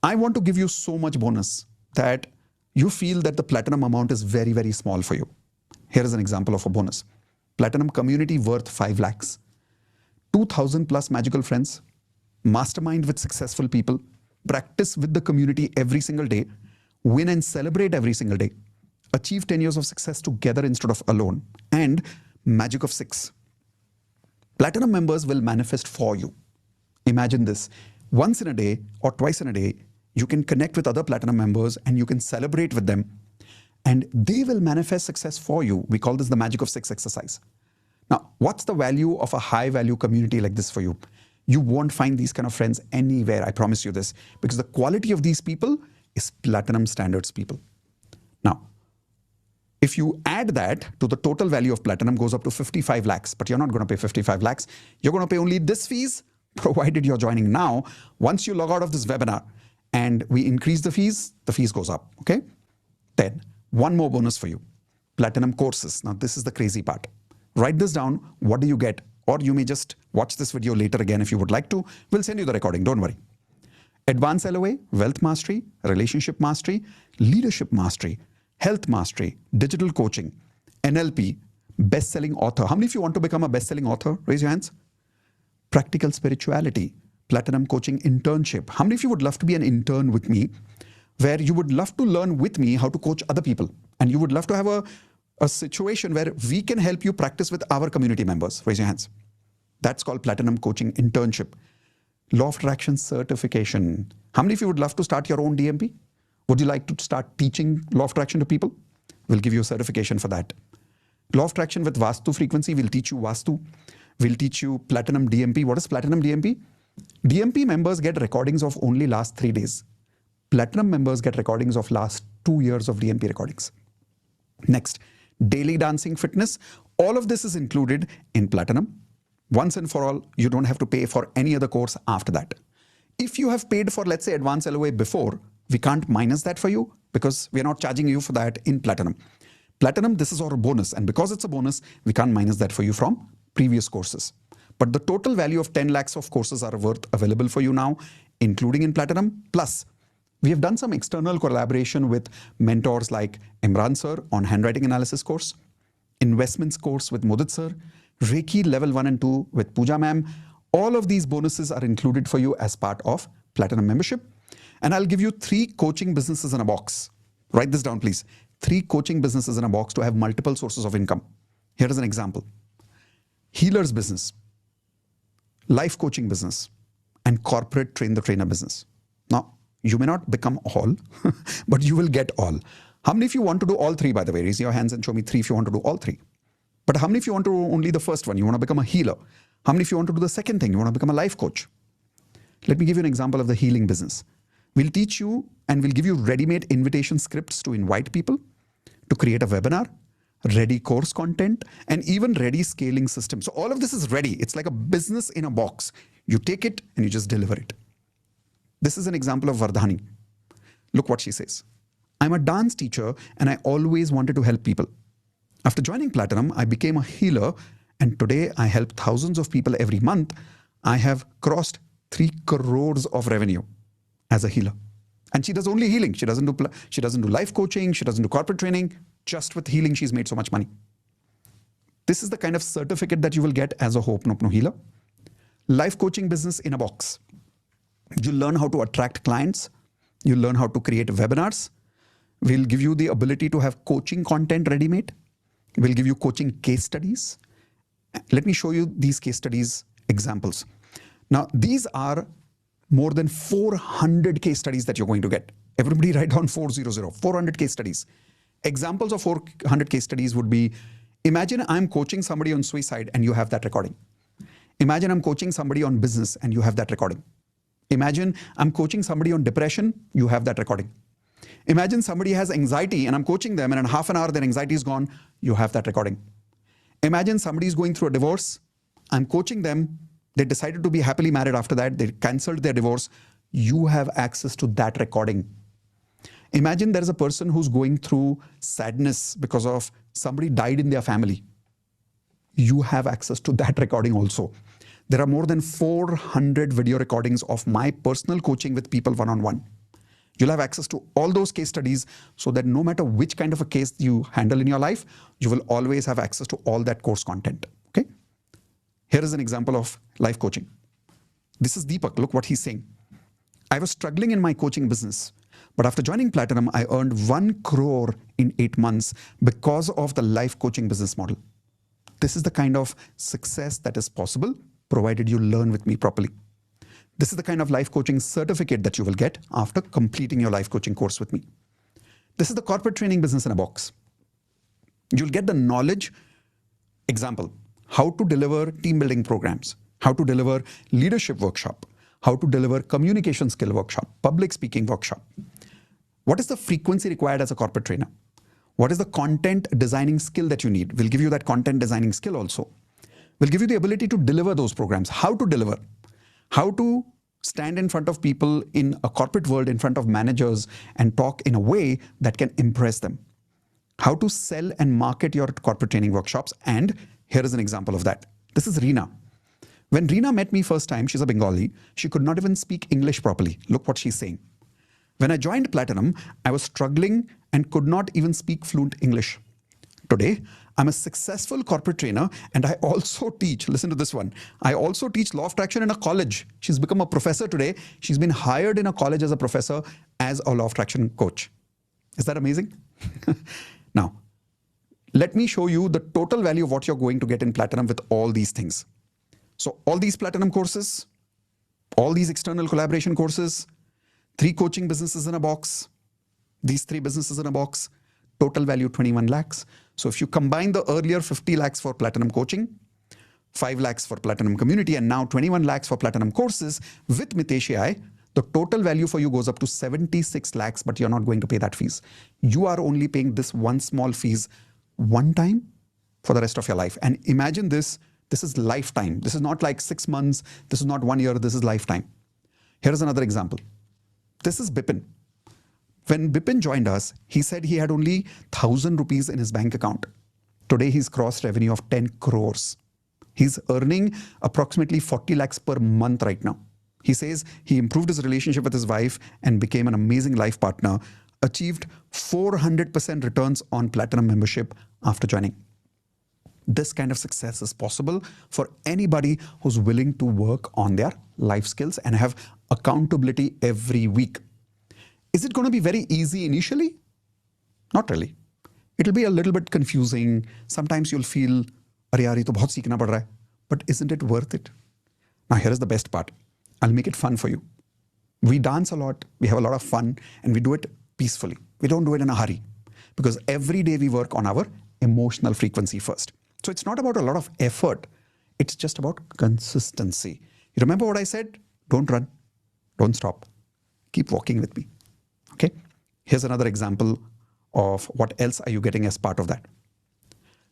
I want to give you so much bonus that you feel that the Platinum amount is very, very small for you. Here is an example of a bonus. Platinum community worth 5 lakhs, 2,000 plus magical friends, mastermind with successful people, practice with the community every single day, win and celebrate every single day, achieve 10 years of success together instead of alone, and magic of 6. Platinum members will manifest for you. Imagine this. Once in a day or twice in a day, you can connect with other Platinum members and you can celebrate with them, and they will manifest success for you. We call this the magic of 6 exercise. Now, what's the value of a high value community like this for you? You won't find these kind of friends anywhere, I promise you this, because the quality of these people is Platinum standards people. Now, if you add that to the total value of Platinum goes up to 55 lakhs, but you're not going to pay 55 lakhs. You're going to pay only this fees, provided you're joining now. Once you log out of this webinar and we increase the fees goes up. Okay. Then one more bonus for you. Platinum courses. Now this is the crazy part. Write this down. What do you get? Or you may just watch this video later again if you would like to. We'll send you the recording. Don't worry. Advanced LOA, Wealth Mastery, Relationship Mastery, Leadership Mastery, Health Mastery, Digital Coaching, NLP, Best-Selling Author. How many of you want to become a best-selling author? Raise your hands. Practical Spirituality, Platinum Coaching Internship. How many of you would love to be an intern with me, where you would love to learn with me how to coach other people, and you would love to have a situation where we can help you practice with our community members? Raise your hands. That's called Platinum Coaching Internship. Law of Attraction Certification. How many of you would love to start your own DMP? Would you like to start teaching Law of Attraction to people? We'll give you a certification for that. Law of Attraction with Vastu frequency. We'll teach you Vastu. We'll teach you Platinum DMP. What is Platinum DMP? DMP members get recordings of only last 3 days. Platinum members get recordings of last 2 years of DMP recordings. Next, daily dancing fitness. All of this is included in Platinum. Once and for all, you don't have to pay for any other course after that. If you have paid for, let's say, Advanced LOA before, we can't minus that for you because we're not charging you for that in Platinum. Platinum, this is our bonus. And because it's a bonus, we can't minus that for you from previous courses. But the total value of 10 lakhs of courses are worth available for you now, including in Platinum. Plus, we have done some external collaboration with mentors like Imran sir on handwriting analysis course, investments course with Mudit sir, Reiki level 1 and 2 with Pooja ma'am. All of these bonuses are included for you as part of Platinum membership. And I'll give you 3 coaching businesses in a box. Write this down, please. 3 coaching businesses in a box to have multiple sources of income. Here is an example. Healer's business, life coaching business, and corporate train the trainer business. Now, you may not become all, but you will get all. How many of you want to do all 3, by the way? Raise your hands and show me 3 if you want to do all 3. But how many of you want to do only the first one? You want to become a healer. How many of you want to do the second thing? You want to become a life coach. Let me give you an example of the healing business. We'll teach you and we'll give you ready-made invitation scripts to invite people, to create a webinar, ready course content, and even ready scaling system. So all of this is ready. It's like a business in a box. You take it and you just deliver it. This is an example of Vardhani. Look what she says. I'm a dance teacher and I always wanted to help people. After joining Platinum, I became a healer and today I help thousands of people every month. I have crossed 3 crores of revenue as a healer. And she does only healing. She doesn't do life coaching. She doesn't do corporate training. Just with healing, she's made so much money. This is the kind of certificate that you will get as a Ho'oponopono healer. Life coaching business in a box. You learn how to attract clients. You learn how to create webinars. We'll give you the ability to have coaching content ready-made. We'll give you coaching case studies. Let me show you these case studies examples. Now, these are more than 400 case studies that you're going to get. Everybody write down 400 case studies. Examples of 400 case studies would be, imagine I'm coaching somebody on suicide and you have that recording. Imagine I'm coaching somebody on business and you have that recording. Imagine I'm coaching somebody on depression, you have that recording. Imagine somebody has anxiety and I'm coaching them and in half an hour their anxiety is gone, you have that recording. Imagine somebody is going through a divorce, I'm coaching them, they decided to be happily married after that, they cancelled their divorce, you have access to that recording. Imagine there is a person who's going through sadness because of somebody died in their family. You have access to that recording also. There are more than 400 video recordings of my personal coaching with people one-on-one. You'll have access to all those case studies so that no matter which kind of a case you handle in your life, you will always have access to all that course content. Okay? Here is an example of life coaching. This is Deepak. Look what he's saying. I was struggling in my coaching business, but after joining Platinum, I earned 1 crore in 8 months because of the life coaching business model. This is the kind of success that is possible provided you learn with me properly. This is the kind of life coaching certificate that you will get after completing your life coaching course with me. This is the corporate training business in a box. You'll get the knowledge, example, how to deliver team building programs, how to deliver leadership workshop, how to deliver communication skill workshop, public speaking workshop. What is the frequency required as a corporate trainer? What is the content designing skill that you need? We'll give you that content designing skill also. We'll give you the ability to deliver those programs, how to deliver, how to stand in front of people in a corporate world, in front of managers and talk in a way that can impress them, how to sell and market your corporate training workshops. And here is an example of that. This is Reena. When Reena met me first time, she's a Bengali, she could not even speak English properly. Look what she's saying. When I joined Platinum, I was struggling and could not even speak fluent English. Today, I'm a successful corporate trainer and I also teach, listen to this one, I also teach law of attraction in a college. She's become a professor today. She's been hired in a college as a professor as a law of attraction coach. Is that amazing? Now, let me show you the total value of what you're going to get in Platinum with all these things. So all these Platinum courses, all these external collaboration courses, 3 coaching businesses in a box, these 3 businesses in a box, total value 21 lakhs. So if you combine the earlier 50 lakhs for Platinum coaching, 5 lakhs for Platinum community, and now 21 lakhs for Platinum courses with Mitesh AI, the total value for you goes up to 76 lakhs, but you're not going to pay that fees. You are only paying this one small fees one time for the rest of your life. And imagine this is lifetime. This is not like 6 months. This is not 1 year. This is lifetime. Here is another example. This is Bipin. When Bipin joined us, he said he had only 1,000 rupees in his bank account. Today, he's crossed revenue of 10 crores. He's earning approximately 40 lakhs per month right now. He says he improved his relationship with his wife and became an amazing life partner, achieved 400% returns on Platinum membership after joining. This kind of success is possible for anybody who's willing to work on their life skills and have accountability every week. Is it going to be very easy initially? Not really. It'll be a little bit confusing. Sometimes you'll feel, "Arey yaar, ye to bahut seekhna pad raha hai." But isn't it worth it? Now, here is the best part. I'll make it fun for you. We dance a lot, we have a lot of fun, and we do it peacefully. We don't do it in a hurry because every day we work on our emotional frequency first. So it's not about a lot of effort. It's just about consistency. You remember what I said? Don't run. Don't stop. Keep walking with me. Okay? Here's another example of what else are you getting as part of that.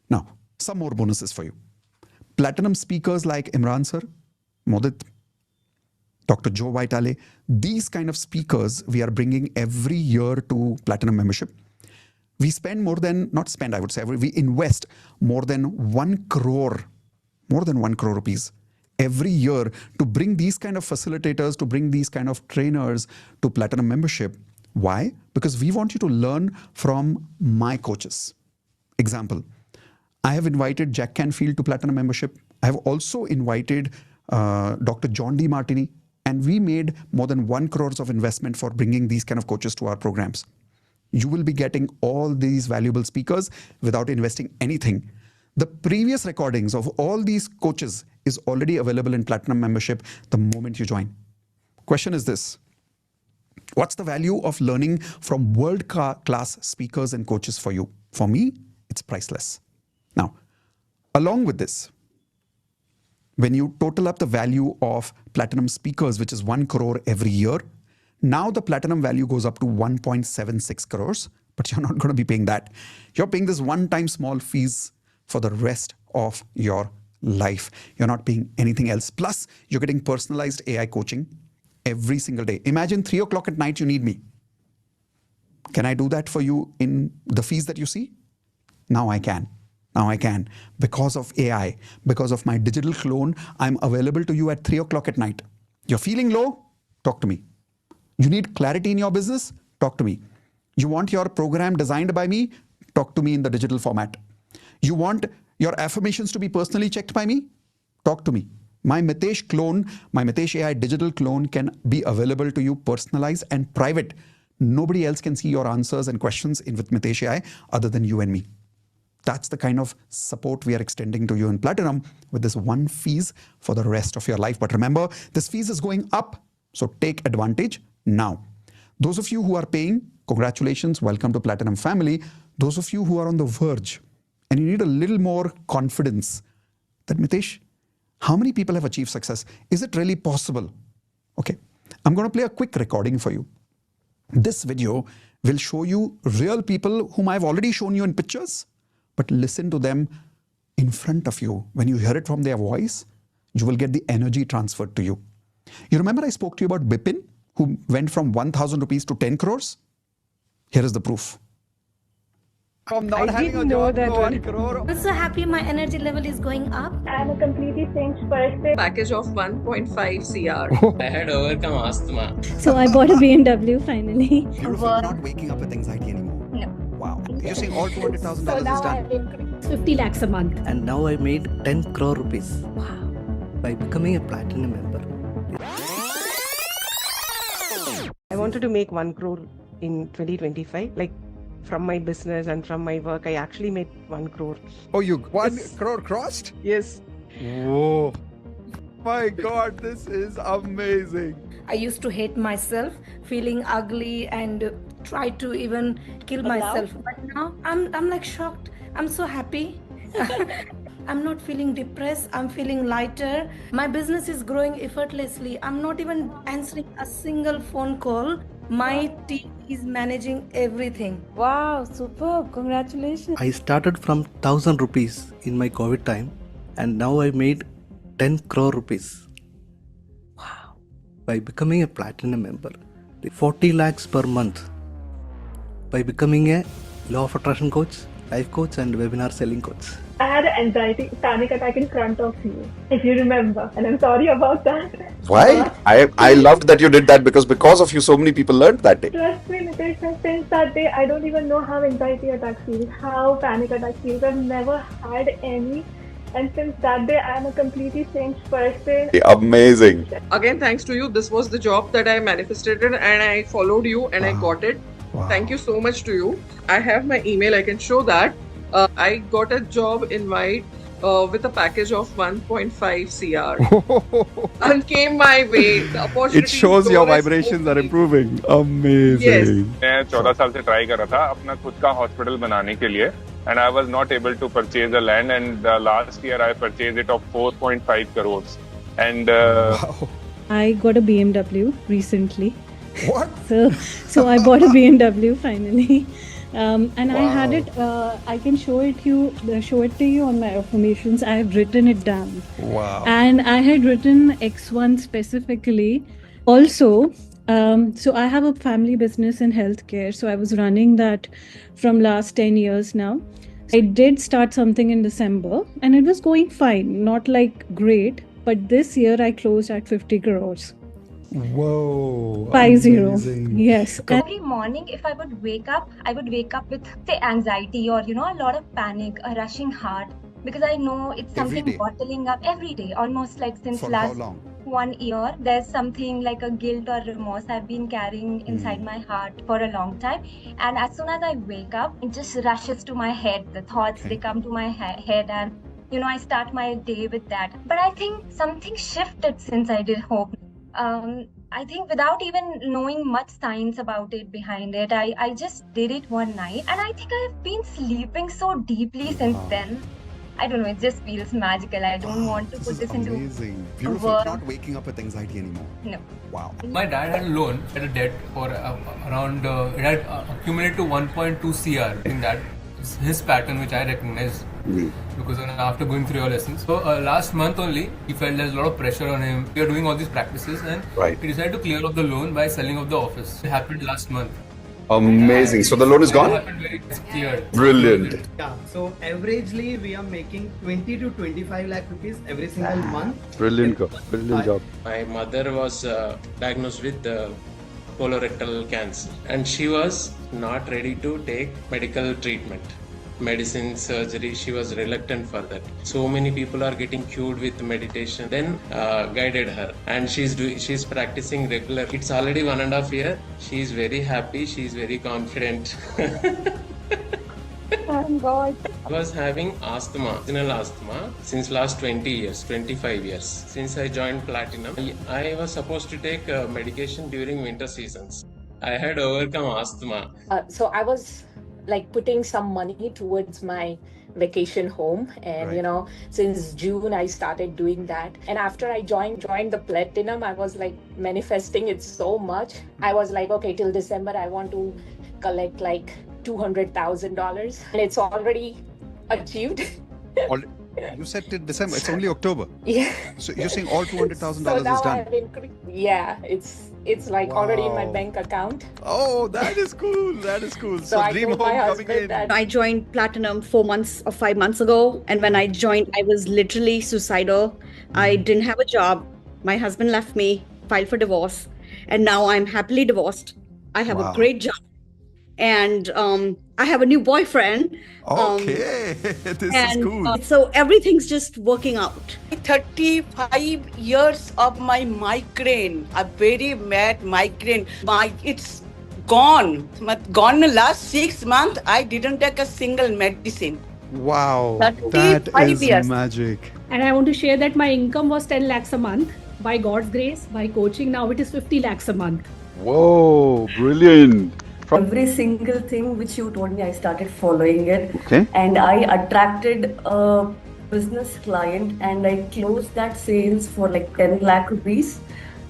Now, some more bonuses for you. Platinum speakers like Imran sir, Modit, Dr. Joe Vitale, these kind of speakers we are bringing every year to Platinum membership. We spend more than, not spend, I would say, we invest more than 1 crore rupees every year to bring these kind of facilitators, to bring these kind of trainers to Platinum membership. Why? Because we want you to learn from my coaches. Example, I have invited Jack Canfield to Platinum membership. I have also invited Dr. John D. Martini, and we made more than 1 crore of investment for bringing these kind of coaches to our programs. You will be getting all these valuable speakers without investing anything. The previous recordings of all these coaches is already available in Platinum membership the moment you join. Question is this: what's the value of learning from world-class speakers and coaches for you? For me, it's priceless. Now, along with this, when you total up the value of Platinum speakers, which is 1 crore every year, now the Platinum value goes up to 1.76 crores, but you're not going to be paying that. You're paying this one-time small fees for the rest of your life. You're not paying anything else. Plus, you're getting personalized AI coaching every single day. Imagine 3 o'clock at night you need me. Can I do that for you in the fees that you see? Now I can. Now I can. Because of AI, because of my digital clone, I'm available to you at 3 o'clock at night. You're feeling low? Talk to me. You need clarity in your business? Talk to me. You want your program designed by me? Talk to me in the digital format. You want your affirmations to be personally checked by me? Talk to me. My Mitesh clone, my Mitesh AI digital clone can be available to you personalized and private. Nobody else can see your answers and questions with Mitesh AI other than you and me. That's the kind of support we are extending to you in Platinum with this one fees for the rest of your life. But remember, this fees is going up. So take advantage now. Those of you who are paying, congratulations, welcome to Platinum family. Those of you who are on the verge and you need a little more confidence that, Mitesh, how many people have achieved success? Is it really possible? Okay, I'm going to play a quick recording for you. This video will show you real people whom I've already shown you in pictures, but listen to them in front of you. When you hear it from their voice, you will get the energy transferred to you. You remember I spoke to you about Bipin, who went from 1,000 rupees to 10 crores? Here is the proof. From not having a job to 1 crore. I'm so happy my energy level is going up. I'm a completely changed person. Package of 1.5 CR. I had overcome asthma. So I bought a BMW finally. Beautiful. You're not waking up with anxiety anymore. No. Wow. You're saying all $200,000 is done. 50 lakhs a month. And now I made 10 crore rupees. Wow. By becoming a Platinum member. I wanted to make 1 crore in 2025. Like, from my business and from my work, I actually made 1 crore. Oh, you 1 crore crossed? Yes. Whoa. My God, this is amazing. I used to hate myself, feeling ugly and try to even kill myself. But now I'm like shocked. I'm so happy. I'm not feeling depressed. I'm feeling lighter. My business is growing effortlessly. I'm not even answering a single phone call. My team is managing everything. Wow, superb. Congratulations. I started from 1,000 rupees in my COVID time and now I made 10 crore rupees. Wow. By becoming a Platinum member. 40 lakhs per month. by becoming a law of attraction coach, life coach, and webinar selling coach. I had an anxiety panic attack in front of you, if you remember, and I'm sorry about that. Why? I loved that you did that because of you, so many people learned that day. Trust me, Mitesh, since that day, I don't even know how anxiety attack feels, how panic attack feels. I've never had any. And since that day, I am a completely changed person. Amazing. Again, thanks to you, this was the job that I manifested and I followed you and I got it. Thank you so much to you. I have my email, I can show that. I got a job invite with a package of 1.5 CR and came my way. The opportunity It shows your vibrations are improving. Amazing. मैं 14 साल से try कर रहा था अपना खुद का hospital बनाने के लिए and I was not able to purchase the land and last year I purchased it of 4.5 crores and I got a BMW recently. What? So I bought a BMW finally. And I had it. I can show it to you on my affirmations. I have written it down. Wow. And I had written X1 specifically. Also, so I have a family business in healthcare. So I was running that from last 10 years now. I did start something in December and it was going fine, not like great. But this year I closed at 50 crores. Whoa. 50. Amazing. Yes. Every morning, if I would wake up with, say, anxiety or, a lot of panic, a rushing heart, because I know it's something bottling up every day, almost like since For last how long? 1 year. There's something like a guilt or remorse I've been carrying inside my heart for a long time. And as soon as I wake up, it just rushes to my head. The thoughts, they come to my head and, I start my day with that. But I think something shifted since I did Hope. I think without even knowing much science about it behind it, I just did it one night and I think I've been sleeping so deeply since then. I don't know, it just feels magical. I don't want to put this into amazing. Beautiful. words. Not waking up with anxiety anymore. No. Wow. My dad had a loan, had a debt for around, it had accumulated to 1.2 CR in that. His pattern, which I recognize because after going through your lessons. So last month only, he felt there's a lot of pressure on him. We are doing all these practices and he decided to clear off the loan by selling off the office. It happened last month. Amazing. So the loan is gone? Cleared. Brilliant. Yeah, so averagely we are making 20 to 25 lakh rupees every single month. Brilliant job. My mother was diagnosed with colorectal cancer and she was not ready to take medical treatment, medicine, surgery. She was reluctant for that. So many people are getting cured with meditation. Then guided her and she's practicing regular. It's already 1.5 years. She is very happy. She is very confident. Thank God. I was having asthma, seasonal asthma, since last 20 years, 25 years. Since I joined Platinum, I was supposed to take medication during winter seasons. I had overcome asthma. So I was like putting some money towards my vacation home and since June I started doing that, and after I joined the Platinum, I was like manifesting it so much. I was like, okay, till December I want to collect like $200,000 and it's already achieved. You said till December. It's only October. Yeah. So you're saying all $200,000 So now is done. I've yeah, it's like already in my bank account. Oh, that is cool. That is cool. So I dream told home my coming husband in. that I joined Platinum 4 months or 5 months ago, and when I joined, I was literally suicidal. I didn't have a job. My husband left me, filed for divorce, and now I'm happily divorced. I have a great job, and I have a new boyfriend. Okay, this is cool. So everything's just working out. 35 years of my migraine, a very bad migraine. It's gone. Gone in the last 6 months. I didn't take a single medicine. Wow, 35 that is years. magic. And I want to share that my income was 10 lakhs a month. By God's grace, by coaching, now it is 50 lakhs a month. Whoa, brilliant. Every single thing which you told me, I started following it. Okay. And I attracted a business client and I closed that sales for like 10 lakh rupees.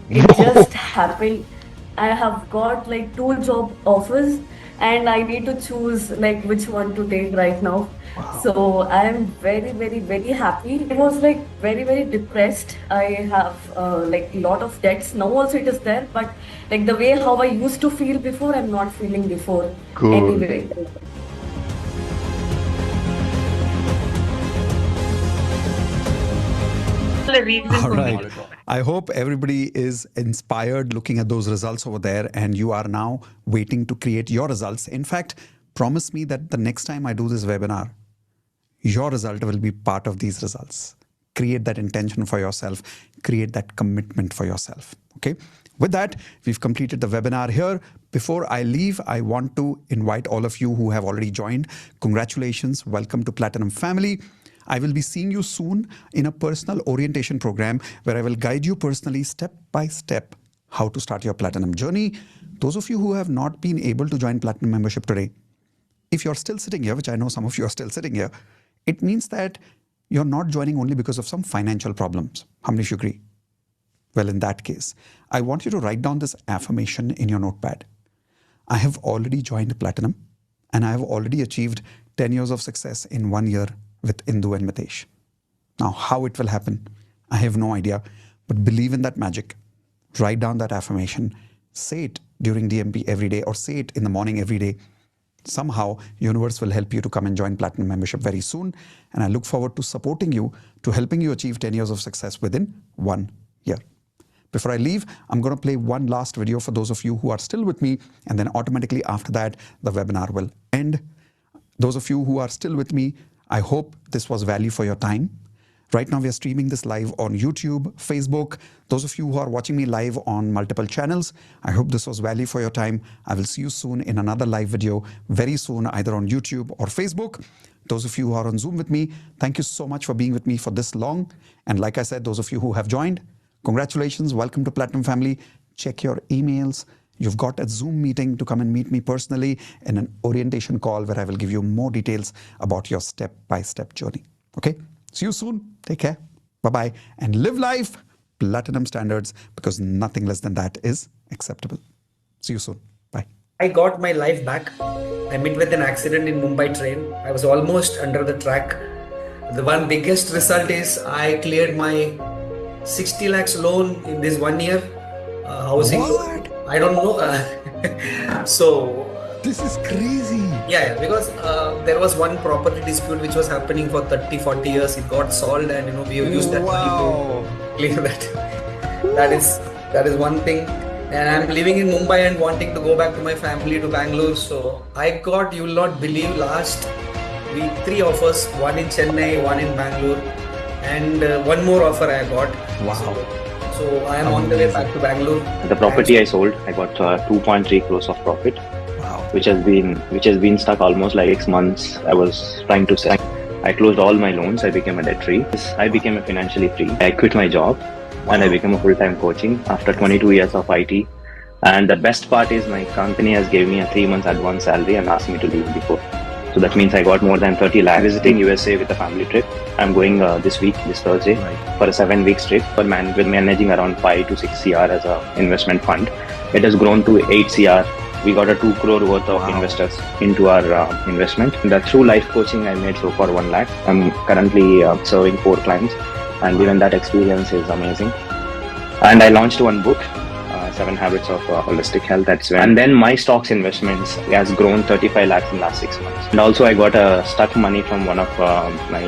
It just happened. I have got like 2 job offers and I need to choose like which one to take right now. So I am very, very, very happy. I was like very, very depressed. I have like lot of debts now. Also, it is there, but like the way how I used to feel before, I'm not feeling before. Good. Anyway. All right. I hope everybody is inspired looking at those results over there, and you are now waiting to create your results. In fact, promise me that the next time I do this webinar, your result will be part of these results. Create that intention for yourself, create that commitment for yourself. Okay. With that, we've completed the webinar here. Before I leave, I want to invite all of you who have already joined. Congratulations. Welcome to Platinum Family. I will be seeing you soon in a personal orientation program where I will guide you personally step by step how to start your Platinum journey. Those of you who have not been able to join Platinum membership today, if you're still sitting here, which I know some of you are still sitting here, it means that you're not joining only because of some financial problems. How many of you agree? Well, in that case, I want you to write down this affirmation in your notepad. I have already joined Platinum and I have already achieved 10 years of success in 1 year with Indu and Mitesh. Now, how it will happen, I have no idea, but believe in that magic. Write down that affirmation, say it during DMP every day or say it in the morning every day. Somehow, universe will help you to come and join Platinum membership very soon. And I look forward to supporting you, to helping you achieve 10 years of success within 1 year. Before I leave, I'm going to play one last video for those of you who are still with me. And then automatically after that, the webinar will end. Those of you who are still with me, I hope this was value for your time. Right now, we are streaming this live on YouTube, Facebook. Those of you who are watching me live on multiple channels, I hope this was value for your time. I will see you soon in another live video very soon, either on YouTube or Facebook. Those of you who are on Zoom with me, thank you so much for being with me for this long. And like I said, those of you who have joined, congratulations. Welcome to Platinum Family. Check your emails. You've got a Zoom meeting to come and meet me personally in an orientation call where I will give you more details about your step-by-step journey. Okay? See you soon. Take care. Bye-bye. And live life Platinum standards, because nothing less than that is acceptable. See you soon. Bye. I got my life back. I met with an accident in Mumbai train. I was almost under the track. The one biggest result is I cleared my 60 lakhs loan in this 1 year. Housing loan. I don't know. So this is crazy. Yeah, because there was one property dispute which was happening for 30-40 years. It got solved, and we have used that money to clear that. That is one thing. And I'm living in Mumbai and wanting to go back to my family to Bangalore. So I got, you will not believe, last week 3 offers. One in Chennai, one in Bangalore, and one more offer I got. Wow. So I am on the way back to Bangalore. The property I sold, I got 2.3 crores of profit. Wow. Which has been stuck almost like 6 months. I was trying to sell. I closed all my loans. I became a debt free. I became financially free. I quit my job and I became a full-time coaching after 22 years of IT. And the best part is my company has given me a 3 months advance salary and asked me to leave before. So that means I got more than 30 lakhs. Visiting USA with a family trip. I'm going this Thursday, for a 7-week trip. With managing around 5 to 6 CR as an investment fund. It has grown to 8 CR. We got a 2 crore worth of investors into our investment. The through life coaching I made so far 1 lakh. I'm currently serving 4 clients, and even that experience is amazing. And I launched one book, 7 Habits of Holistic Health. And then my stocks investments has grown 35 lakhs in the last 6 months. And also I got a stuck money from one of my